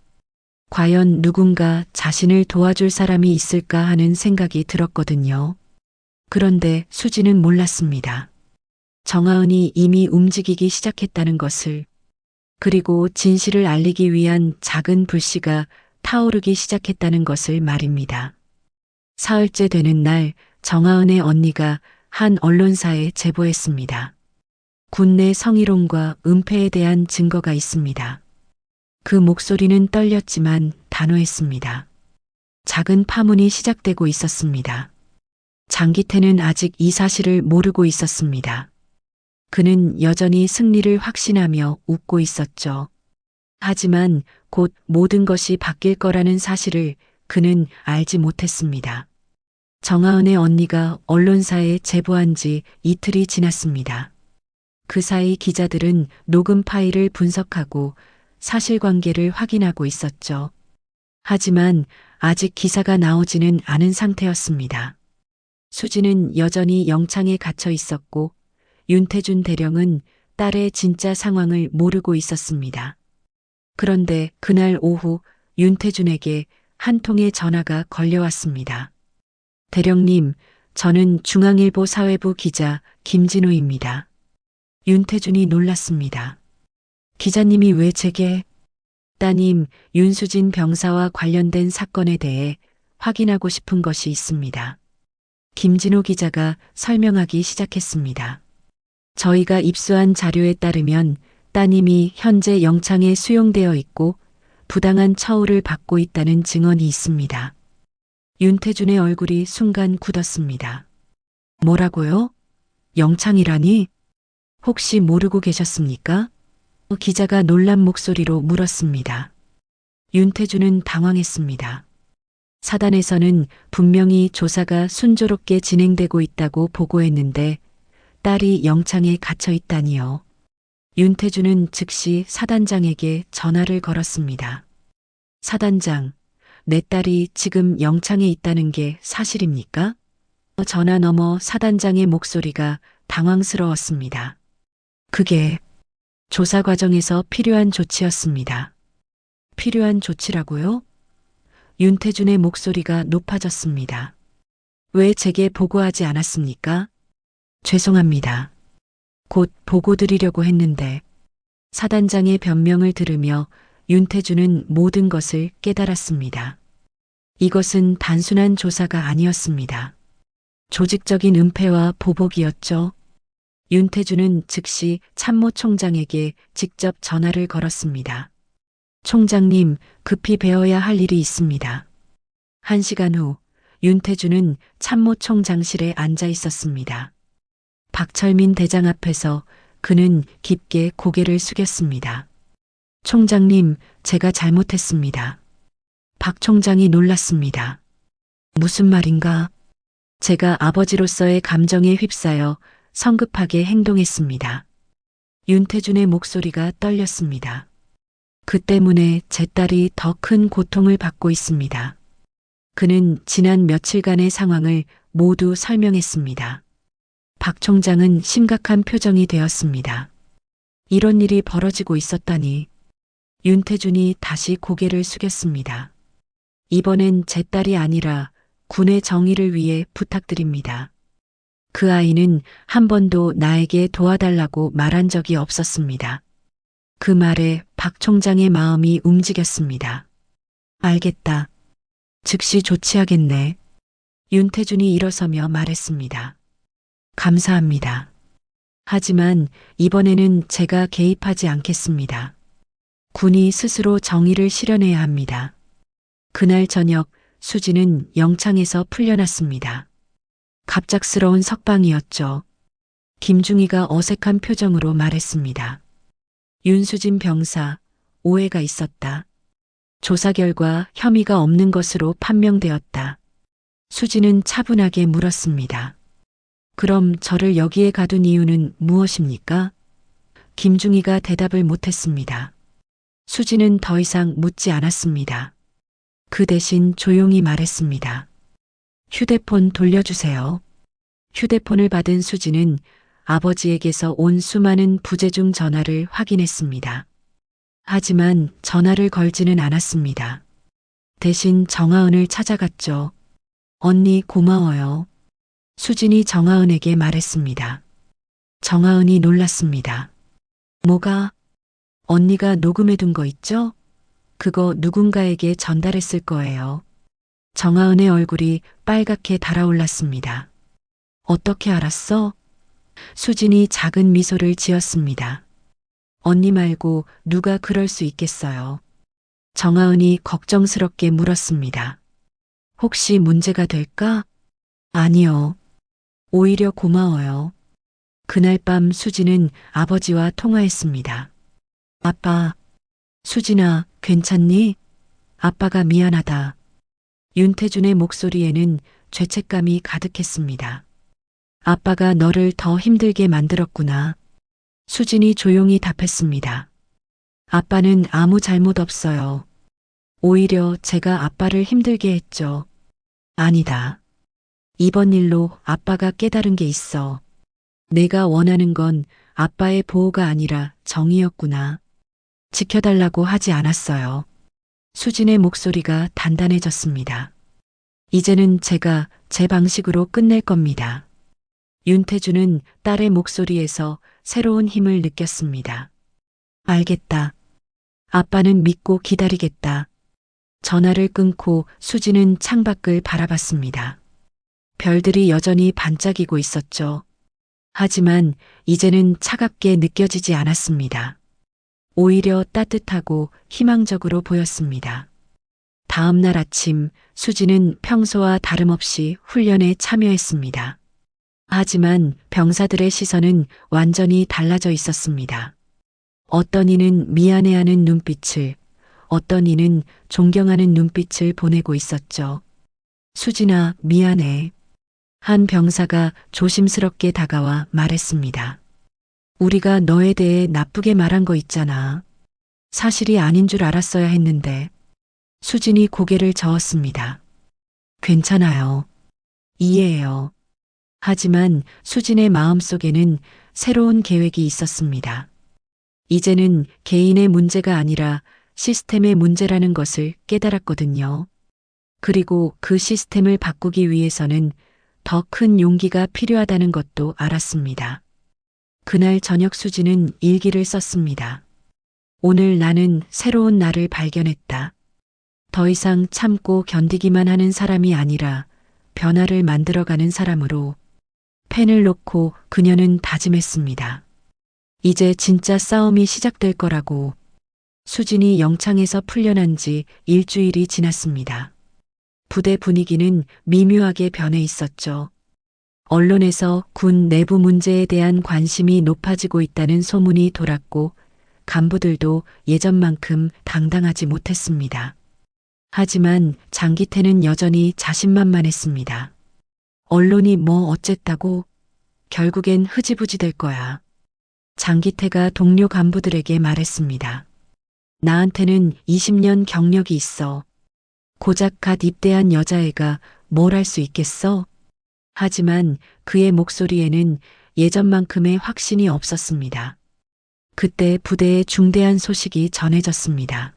과연 누군가 자신을 도와줄 사람이 있을까 하는 생각이 들었거든요. 그런데 수지는 몰랐습니다. 정하은이 이미 움직이기 시작했다는 것을, 그리고 진실을 알리기 위한 작은 불씨가 타오르기 시작했다는 것을 말입니다. 사흘째 되는 날 정하은의 언니가 한 언론사에 제보했습니다. 군내 성희롱과 은폐에 대한 증거가 있습니다. 그 목소리는 떨렸지만 단호했습니다. 작은 파문이 시작되고 있었습니다. 장기태는 아직 이 사실을 모르고 있었습니다. 그는 여전히 승리를 확신하며 웃고 있었죠. 하지만 곧 모든 것이 바뀔 거라는 사실을 그는 알지 못했습니다. 정하은의 언니가 언론사에 제보한 지 이틀이 지났습니다. 그 사이 기자들은 녹음 파일을 분석하고 사실관계를 확인하고 있었죠. 하지만 아직 기사가 나오지는 않은 상태였습니다. 수지는 여전히 영창에 갇혀 있었고 윤태준 대령은 딸의 진짜 상황을 모르고 있었습니다. 그런데 그날 오후 윤태준에게 한 통의 전화가 걸려왔습니다. 대령님, 저는 중앙일보 사회부 기자 김진우입니다. 윤태준이 놀랐습니다. 기자님이 왜 제게? 따님, 윤수진 병사와 관련된 사건에 대해 확인하고 싶은 것이 있습니다. 김진호 기자가 설명하기 시작했습니다. 저희가 입수한 자료에 따르면 따님이 현재 영창에 수용되어 있고 부당한 처우를 받고 있다는 증언이 있습니다. 윤태준의 얼굴이 순간 굳었습니다. 뭐라고요? 영창이라니? 혹시 모르고 계셨습니까? 기자가 놀란 목소리로 물었습니다. 윤태준은 당황했습니다. 사단에서는 분명히 조사가 순조롭게 진행되고 있다고 보고했는데 딸이 영창에 갇혀 있다니요. 윤태준은 즉시 사단장에게 전화를 걸었습니다. 사단장, 내 딸이 지금 영창에 있다는 게 사실입니까? 전화 너머 사단장의 목소리가 당황스러웠습니다. 그게 조사 과정에서 필요한 조치였습니다. 필요한 조치라고요? 윤태준의 목소리가 높아졌습니다. 왜 제게 보고하지 않았습니까? 죄송합니다. 곧 보고 드리려고 했는데. 사단장의 변명을 들으며 윤태준은 모든 것을 깨달았습니다. 이것은 단순한 조사가 아니었습니다. 조직적인 은폐와 보복이었죠. 윤태준은 즉시 참모총장에게 직접 전화를 걸었습니다. 총장님, 급히 배워야 할 일이 있습니다. 1시간 후 윤태준은 참모총장실에 앉아 있었습니다. 박철민 대장 앞에서 그는 깊게 고개를 숙였습니다. 총장님, 제가 잘못했습니다. 박 총장이 놀랐습니다. 무슨 말인가? 제가 아버지로서의 감정에 휩싸여 성급하게 행동했습니다. 윤태준의 목소리가 떨렸습니다. 그 때문에 제 딸이 더 큰 고통을 받고 있습니다. 그는 지난 며칠간의 상황을 모두 설명했습니다. 박 총장은 심각한 표정이 되었습니다. 이런 일이 벌어지고 있었다니. 윤태준이 다시 고개를 숙였습니다. 이번엔 제 딸이 아니라 군의 정의를 위해 부탁드립니다. 그 아이는 한 번도 나에게 도와달라고 말한 적이 없었습니다. 그 말에 박 총장의 마음이 움직였습니다. 알겠다. 즉시 조치하겠네. 윤태준이 일어서며 말했습니다. 감사합니다. 하지만 이번에는 제가 개입하지 않겠습니다. 군이 스스로 정의를 실현해야 합니다. 그날 저녁 수지는 영창에서 풀려났습니다. 갑작스러운 석방이었죠. 김중희가 어색한 표정으로 말했습니다. 윤수진 병사, 오해가 있었다. 조사 결과 혐의가 없는 것으로 판명되었다. 수지는 차분하게 물었습니다. 그럼 저를 여기에 가둔 이유는 무엇입니까? 김중희가 대답을 못했습니다. 수지는 더 이상 묻지 않았습니다. 그 대신 조용히 말했습니다. 휴대폰 돌려주세요. 휴대폰을 받은 수지는 아버지에게서 온 수많은 부재중 전화를 확인했습니다. 하지만 전화를 걸지는 않았습니다. 대신 정하은을 찾아갔죠. 언니 고마워요. 수진이 정하은에게 말했습니다. 정하은이 놀랐습니다. 뭐가? 언니가 녹음해둔 거 있죠? 그거 누군가에게 전달했을 거예요. 정하은의 얼굴이 빨갛게 달아올랐습니다. 어떻게 알았어? 수진이 작은 미소를 지었습니다. 언니 말고 누가 그럴 수 있겠어요. 정하은이 걱정스럽게 물었습니다. 혹시 문제가 될까? 아니요. 오히려 고마워요. 그날 밤 수진은 아버지와 통화했습니다. 아빠, 수진아, 괜찮니? 아빠가 미안하다. 윤태준의 목소리에는 죄책감이 가득했습니다. 아빠가 너를 더 힘들게 만들었구나. 수진이 조용히 답했습니다. 아빠는 아무 잘못 없어요. 오히려 제가 아빠를 힘들게 했죠. 아니다. 이번 일로 아빠가 깨달은 게 있어. 내가 원하는 건 아빠의 보호가 아니라 정의였구나. 지켜달라고 하지 않았어요. 수진의 목소리가 단단해졌습니다. 이제는 제가 제 방식으로 끝낼 겁니다. 윤태준은 딸의 목소리에서 새로운 힘을 느꼈습니다. 알겠다. 아빠는 믿고 기다리겠다. 전화를 끊고 수지는 창밖을 바라봤습니다. 별들이 여전히 반짝이고 있었죠. 하지만 이제는 차갑게 느껴지지 않았습니다. 오히려 따뜻하고 희망적으로 보였습니다. 다음 날 아침 수지는 평소와 다름없이 훈련에 참여했습니다. 하지만 병사들의 시선은 완전히 달라져 있었습니다. 어떤 이는 미안해하는 눈빛을, 어떤 이는 존경하는 눈빛을 보내고 있었죠. 수진아, 미안해. 한 병사가 조심스럽게 다가와 말했습니다. 우리가 너에 대해 나쁘게 말한 거 있잖아. 사실이 아닌 줄 알았어야 했는데. 수진이 고개를 저었습니다. 괜찮아요. 이해해요. 하지만 수진의 마음속에는 새로운 계획이 있었습니다. 이제는 개인의 문제가 아니라 시스템의 문제라는 것을 깨달았거든요. 그리고 그 시스템을 바꾸기 위해서는 더 큰 용기가 필요하다는 것도 알았습니다. 그날 저녁 수지는 일기를 썼습니다. 오늘 나는 새로운 나를 발견했다. 더 이상 참고 견디기만 하는 사람이 아니라 변화를 만들어가는 사람으로. 펜을 놓고 그녀는 다짐했습니다. 이제 진짜 싸움이 시작될 거라고. 수진이 영창에서 풀려난 지 일주일이 지났습니다. 부대 분위기는 미묘하게 변해 있었죠. 언론에서 군 내부 문제에 대한 관심이 높아지고 있다는 소문이 돌았고 간부들도 예전만큼 당당하지 못했습니다. 하지만 장기태는 여전히 자신만만했습니다. 언론이 뭐 어쨌다고? 결국엔 흐지부지 될 거야. 장기태가 동료 간부들에게 말했습니다. 나한테는 20년 경력이 있어. 고작 갓 입대한 여자애가 뭘 할 수 있겠어? 하지만 그의 목소리에는 예전만큼의 확신이 없었습니다. 그때 부대에 중대한 소식이 전해졌습니다.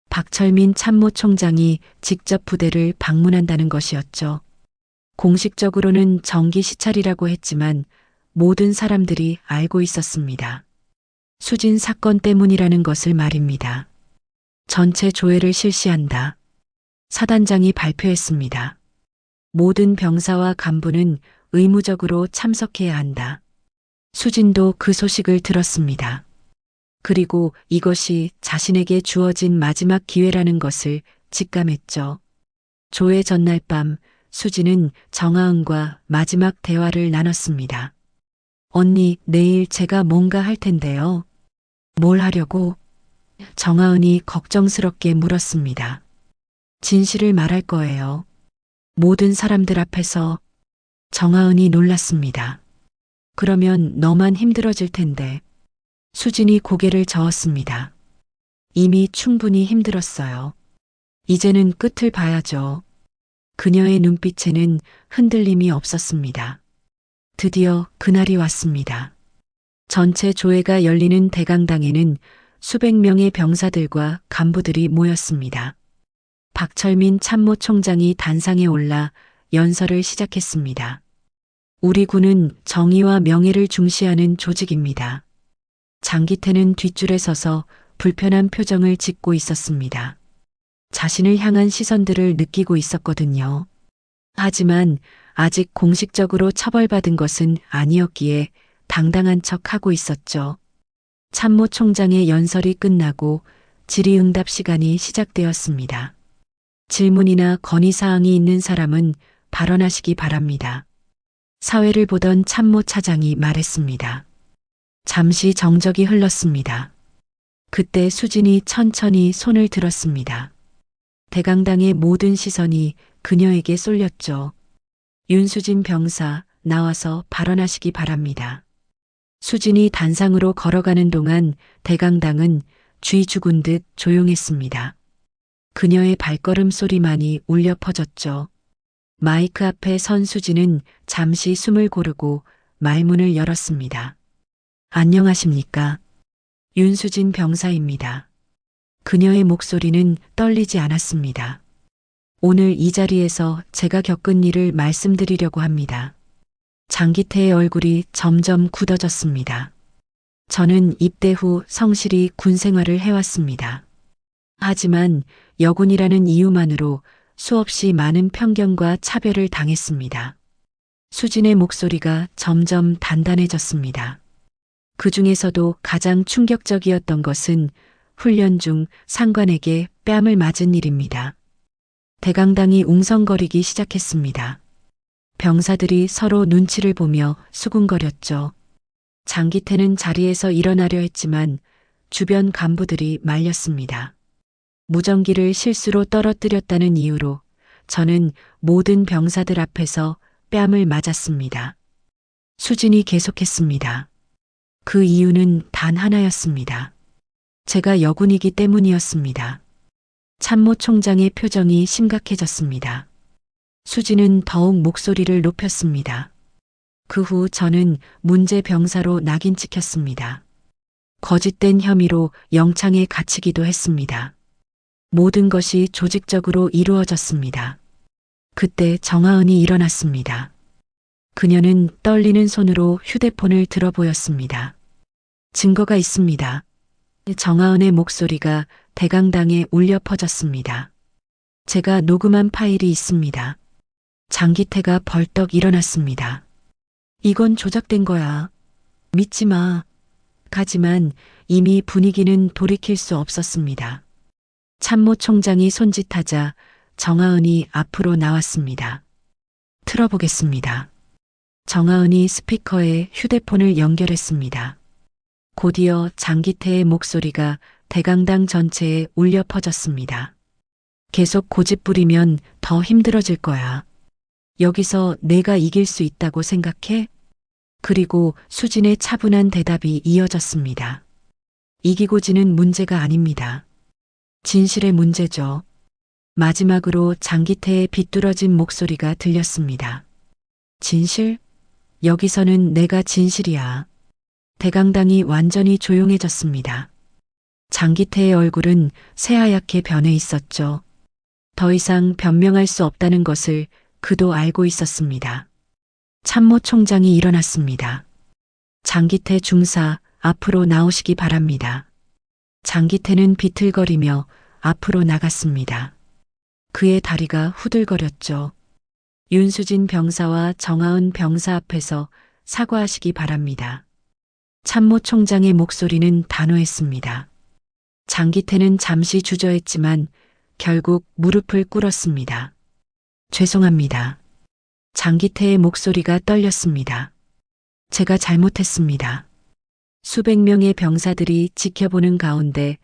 박철민 참모총장이 직접 부대를 방문한다는 것이었죠. 공식적으로는 정기 시찰이라고 했지만 모든 사람들이 알고 있었습니다. 수진 사건 때문이라는 것을 말입니다. 전체 조회를 실시한다. 사단장이 발표했습니다. 모든 병사와 간부는 의무적으로 참석해야 한다. 수진도 그 소식을 들었습니다. 그리고 이것이 자신에게 주어진 마지막 기회라는 것을 직감했죠. 조회 전날 밤 수진은 정아은과 마지막 대화를 나눴습니다. 언니, 내일 제가 뭔가 할 텐데요. 뭘 하려고? 정아은이 걱정스럽게 물었습니다. 진실을 말할 거예요. 모든 사람들 앞에서. 정아은이 놀랐습니다. 그러면 너만 힘들어질 텐데. 수진이 고개를 저었습니다. 이미 충분히 힘들었어요. 이제는 끝을 봐야죠. 그녀의 눈빛에는 흔들림이 없었습니다. 드디어 그날이 왔습니다. 전체 조회가 열리는 대강당에는 수백 명의 병사들과 간부들이 모였습니다. 박철민 참모총장이 단상에 올라 연설을 시작했습니다. 우리 군은 정의와 명예를 중시하는 조직입니다. 장기태는 뒷줄에 서서 불편한 표정을 짓고 있었습니다. 자신을 향한 시선들을 느끼고 있었거든요. 하지만 아직 공식적으로 처벌받은 것은 아니었기에 당당한 척하고 있었죠. 참모총장의 연설이 끝나고 질의응답 시간이 시작되었습니다. 질문이나 건의사항이 있는 사람은 발언하시기 바랍니다. 사회를 보던 참모차장이 말했습니다. 잠시 정적이 흘렀습니다. 그때 수진이 천천히 손을 들었습니다. 대강당의 모든 시선이 그녀에게 쏠렸죠. 윤수진 병사, 나와서 발언하시기 바랍니다. 수진이 단상으로 걸어가는 동안 대강당은 쥐 죽은 듯 조용했습니다. 그녀의 발걸음 소리만이 울려 퍼졌죠. 마이크 앞에 선 수진은 잠시 숨을 고르고 말문을 열었습니다. 안녕하십니까? 윤수진 병사입니다. 그녀의 목소리는 떨리지 않았습니다. 오늘 이 자리에서 제가 겪은 일을 말씀드리려고 합니다. 장기태의 얼굴이 점점 굳어졌습니다. 저는 입대 후 성실히 군 생활을 해왔습니다. 하지만 여군이라는 이유만으로 수없이 많은 편견과 차별을 당했습니다. 수진의 목소리가 점점 단단해졌습니다. 그 중에서도 가장 충격적이었던 것은 훈련 중 상관에게 뺨을 맞은 일입니다. 대강당이 웅성거리기 시작했습니다. 병사들이 서로 눈치를 보며 수군거렸죠. 장기태는 자리에서 일어나려 했지만 주변 간부들이 말렸습니다. 무전기를 실수로 떨어뜨렸다는 이유로 저는 모든 병사들 앞에서 뺨을 맞았습니다. 수진이 계속했습니다. 그 이유는 단 하나였습니다. 제가 여군이기 때문이었습니다. 참모총장의 표정이 심각해졌습니다. 수진은 더욱 목소리를 높였습니다. 그 후 저는 문제 병사로 낙인 찍혔습니다. 거짓된 혐의로 영창에 갇히기도 했습니다. 모든 것이 조직적으로 이루어졌습니다. 그때 정하은이 일어났습니다. 그녀는 떨리는 손으로 휴대폰을 들어 보였습니다. 증거가 있습니다. 정하은의 목소리가 대강당에 울려 퍼졌습니다. 제가 녹음한 파일이 있습니다. 장기태가 벌떡 일어났습니다. 이건 조작된 거야. 믿지 마. 하지만 이미 분위기는 돌이킬 수 없었습니다. 참모총장이 손짓하자 정하은이 앞으로 나왔습니다. 틀어보겠습니다. 정하은이 스피커에 휴대폰을 연결했습니다. 곧이어 장기태의 목소리가 대강당 전체에 울려 퍼졌습니다. 계속 고집 부리면 더 힘들어질 거야. 여기서 내가 이길 수 있다고 생각해? 그리고 수진의 차분한 대답이 이어졌습니다. 이기고 지는 문제가 아닙니다. 진실의 문제죠. 마지막으로 장기태의 비뚤어진 목소리가 들렸습니다. 진실? 여기서는 내가 진실이야. 대강당이 완전히 조용해졌습니다. 장기태의 얼굴은 새하얗게 변해 있었죠. 더 이상 변명할 수 없다는 것을 그도 알고 있었습니다. 참모총장이 일어났습니다. 장기태 중사, 앞으로 나오시기 바랍니다. 장기태는 비틀거리며 앞으로 나갔습니다. 그의 다리가 후들거렸죠. 윤수진 병사와 정하은 병사 앞에서 사과하시기 바랍니다. 참모총장의 목소리는 단호했습니다. 장기태는 잠시 주저했지만 결국 무릎을 꿇었습니다. 죄송합니다. 장기태의 목소리가 떨렸습니다. 제가 잘못했습니다. 수백 명의 병사들이 지켜보는 가운데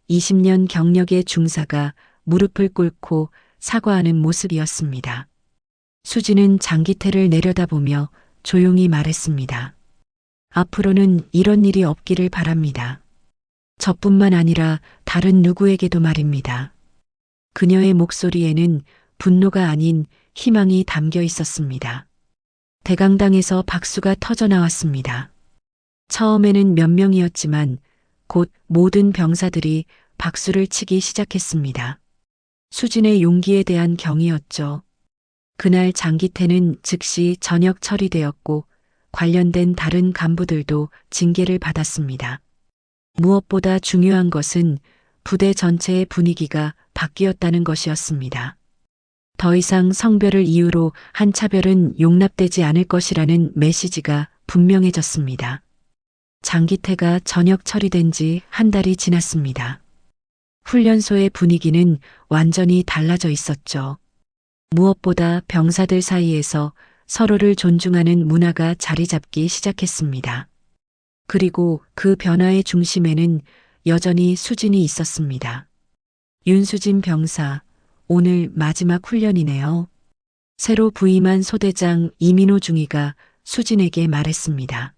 20년 경력의 중사가 무릎을 꿇고 사과하는 모습이었습니다. 수진은 장기태를 내려다보며 조용히 말했습니다. 앞으로는 이런 일이 없기를 바랍니다. 저뿐만 아니라 다른 누구에게도 말입니다. 그녀의 목소리에는 분노가 아닌 희망이 담겨 있었습니다. 대강당에서 박수가 터져 나왔습니다. 처음에는 몇 명이었지만 곧 모든 병사들이 박수를 치기 시작했습니다. 수진의 용기에 대한 경의였죠. 그날 장기태는 즉시 전역 처리되었고 관련된 다른 간부들도 징계를 받았습니다. 무엇보다 중요한 것은 부대 전체의 분위기가 바뀌었다는 것이었습니다. 더 이상 성별을 이유로 한 차별은 용납되지 않을 것이라는 메시지가 분명해졌습니다. 장기태가 전역 처리된 지 한 달이 지났습니다. 훈련소의 분위기는 완전히 달라져 있었죠. 무엇보다 병사들 사이에서 서로를 존중하는 문화가 자리 잡기 시작했습니다. 그리고 그 변화의 중심에는 여전히 수진이 있었습니다. 윤수진 병사, 오늘 마지막 훈련이네요. 새로 부임한 소대장 이민호 중위가 수진에게 말했습니다.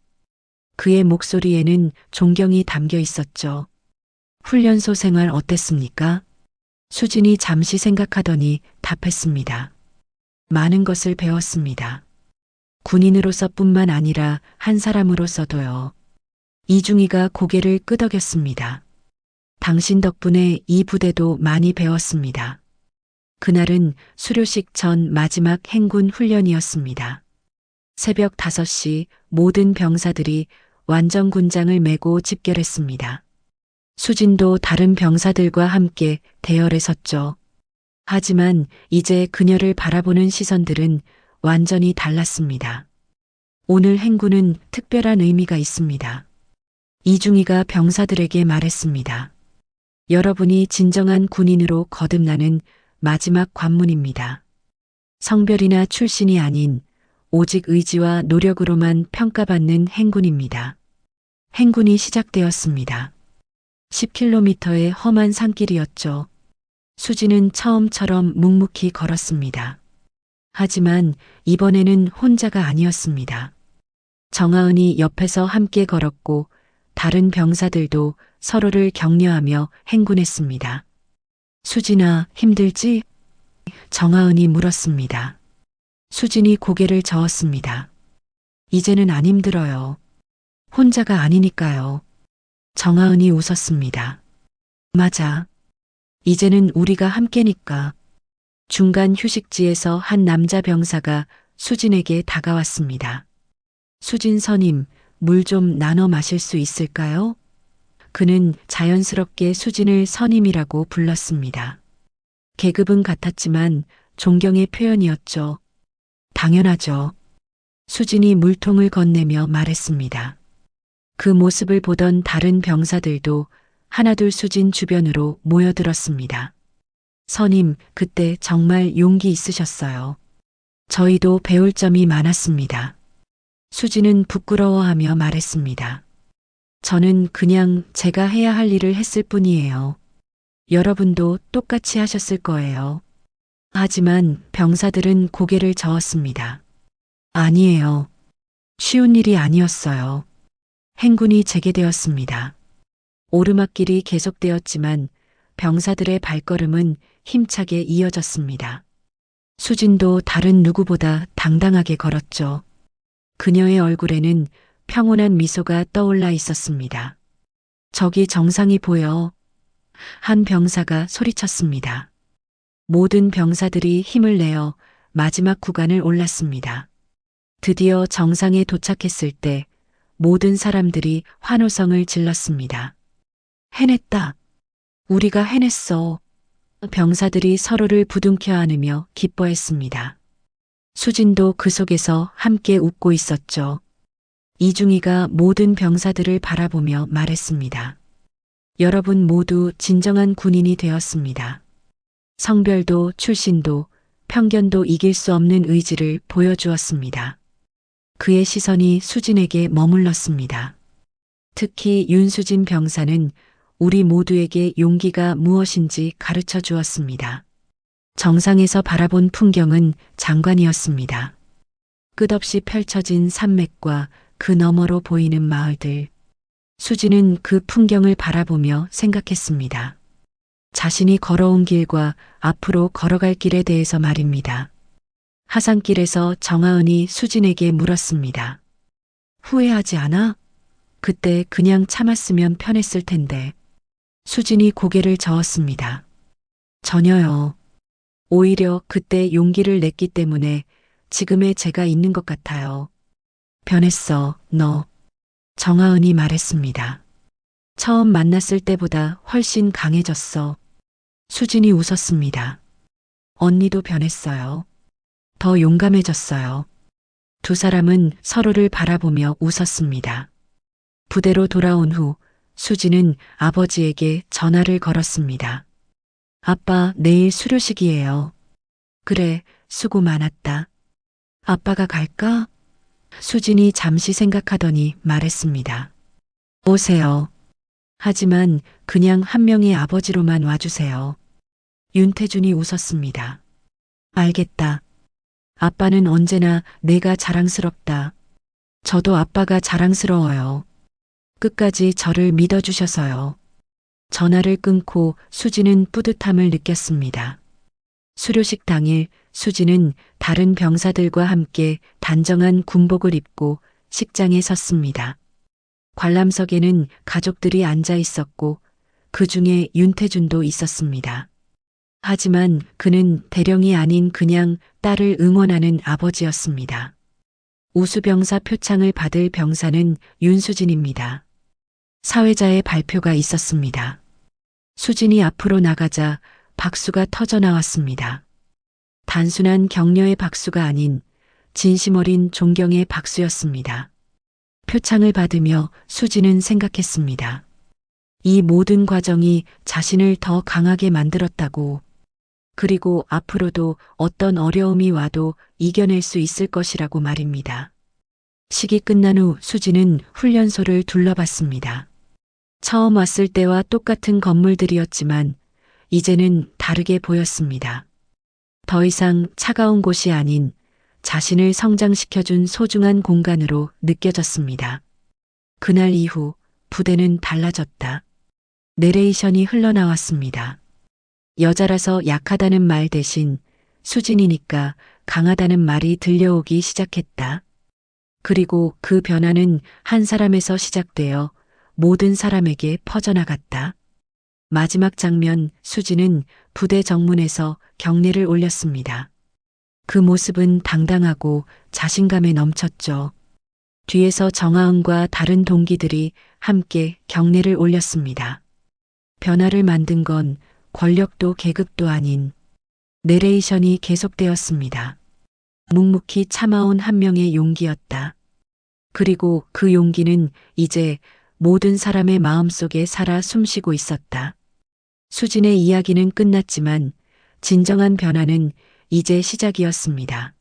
그의 목소리에는 존경이 담겨 있었죠. 훈련소 생활 어땠습니까? 수진이 잠시 생각하더니 답했습니다. 많은 것을 배웠습니다. 군인으로서뿐만 아니라 한 사람으로서도요. 이중희가 고개를 끄덕였습니다. 당신 덕분에 이 부대도 많이 배웠습니다. 그날은 수료식 전 마지막 행군 훈련이었습니다. 새벽 5시 모든 병사들이 완전군장을 메고 집결했습니다. 수진도 다른 병사들과 함께 대열에 섰죠. 하지만 이제 그녀를 바라보는 시선들은 완전히 달랐습니다. 오늘 행군은 특별한 의미가 있습니다. 이중희가 병사들에게 말했습니다. 여러분이 진정한 군인으로 거듭나는 마지막 관문입니다. 성별이나 출신이 아닌 오직 의지와 노력으로만 평가받는 행군입니다. 행군이 시작되었습니다. 10km의 험한 산길이었죠. 수지는 처음처럼 묵묵히 걸었습니다. 하지만 이번에는 혼자가 아니었습니다. 정하은이 옆에서 함께 걸었고 다른 병사들도 서로를 격려하며 행군했습니다. 수진아, 힘들지? 정하은이 물었습니다. 수진이 고개를 저었습니다. 이제는 안 힘들어요. 혼자가 아니니까요. 정하은이 웃었습니다. 맞아. 이제는 우리가 함께니까. 중간 휴식지에서 한 남자 병사가 수진에게 다가왔습니다. 수진 선임, 물 좀 나눠 마실 수 있을까요? 그는 자연스럽게 수진을 선임이라고 불렀습니다. 계급은 같았지만 존경의 표현이었죠. 당연하죠. 수진이 물통을 건네며 말했습니다. 그 모습을 보던 다른 병사들도 하나둘 수진 주변으로 모여들었습니다. 선임, 그때 정말 용기 있으셨어요. 저희도 배울 점이 많았습니다. 수진은 부끄러워하며 말했습니다. 저는 그냥 제가 해야 할 일을 했을 뿐이에요. 여러분도 똑같이 하셨을 거예요. 하지만 병사들은 고개를 저었습니다. 아니에요. 쉬운 일이 아니었어요. 행군이 재개되었습니다. 오르막길이 계속되었지만 병사들의 발걸음은 힘차게 이어졌습니다. 수진도 다른 누구보다 당당하게 걸었죠. 그녀의 얼굴에는 평온한 미소가 떠올라 있었습니다. 저기 정상이 보여. 한 병사가 소리쳤습니다. 모든 병사들이 힘을 내어 마지막 구간을 올랐습니다. 드디어 정상에 도착했을 때 모든 사람들이 환호성을 질렀습니다. 해냈다. 우리가 해냈어. 병사들이 서로를 부둥켜 안으며 기뻐했습니다. 수진도 그 속에서 함께 웃고 있었죠. 이중희가 모든 병사들을 바라보며 말했습니다. 여러분 모두 진정한 군인이 되었습니다. 성별도 출신도 편견도 이길 수 없는 의지를 보여주었습니다. 그의 시선이 수진에게 머물렀습니다. 특히 윤수진 병사는 우리 모두에게 용기가 무엇인지 가르쳐 주었습니다. 정상에서 바라본 풍경은 장관이었습니다. 끝없이 펼쳐진 산맥과 그 너머로 보이는 마을들. 수진은 그 풍경을 바라보며 생각했습니다. 자신이 걸어온 길과 앞으로 걸어갈 길에 대해서 말입니다. 하산길에서 정하은이 수진에게 물었습니다. 후회하지 않아? 그때 그냥 참았으면 편했을 텐데. 수진이 고개를 저었습니다. 전혀요. 오히려 그때 용기를 냈기 때문에 지금의 제가 있는 것 같아요. 변했어, 너. 정하은이 말했습니다. 처음 만났을 때보다 훨씬 강해졌어. 수진이 웃었습니다. 언니도 변했어요. 더 용감해졌어요. 두 사람은 서로를 바라보며 웃었습니다. 부대로 돌아온 후 수진은 아버지에게 전화를 걸었습니다. 아빠, 내일 수료식이에요. 그래, 수고 많았다. 아빠가 갈까? 수진이 잠시 생각하더니 말했습니다. 오세요. 하지만 그냥 한 명의 아버지로만 와주세요. 윤태준이 웃었습니다. 알겠다. 아빠는 언제나 내가 자랑스럽다. 저도 아빠가 자랑스러워요. 끝까지 저를 믿어주셔서요. 전화를 끊고 수진은 뿌듯함을 느꼈습니다. 수료식 당일 수진은 다른 병사들과 함께 단정한 군복을 입고 식장에 섰습니다. 관람석에는 가족들이 앉아 있었고 그 중에 윤태준도 있었습니다. 하지만 그는 대령이 아닌 그냥 딸을 응원하는 아버지였습니다. 우수병사 표창을 받을 병사는 윤수진입니다. 사회자의 발표가 있었습니다. 수진이 앞으로 나가자 박수가 터져 나왔습니다. 단순한 격려의 박수가 아닌 진심 어린 존경의 박수였습니다. 표창을 받으며 수진은 생각했습니다. 이 모든 과정이 자신을 더 강하게 만들었다고, 그리고 앞으로도 어떤 어려움이 와도 이겨낼 수 있을 것이라고 말입니다. 식이 끝난 후 수진은 훈련소를 둘러봤습니다. 처음 왔을 때와 똑같은 건물들이었지만 이제는 다르게 보였습니다. 더 이상 차가운 곳이 아닌 자신을 성장시켜준 소중한 공간으로 느껴졌습니다. 그날 이후 부대는 달라졌다. 내레이션이 흘러나왔습니다. 여자라서 약하다는 말 대신 수진이니까 강하다는 말이 들려오기 시작했다. 그리고 그 변화는 한 사람에서 시작되어 모든 사람에게 퍼져나갔다. 마지막 장면, 수진은 부대 정문에서 경례를 올렸습니다. 그 모습은 당당하고 자신감에 넘쳤죠. 뒤에서 정하은과 다른 동기들이 함께 경례를 올렸습니다. 변화를 만든 건 권력도 계급도 아닌 내레이션이 계속되었습니다. 묵묵히 참아온 한 명의 용기였다. 그리고 그 용기는 이제 모든 사람의 마음속에 살아 숨쉬고 있었다. 수진의 이야기는 끝났지만 진정한 변화는 이제 시작이었습니다.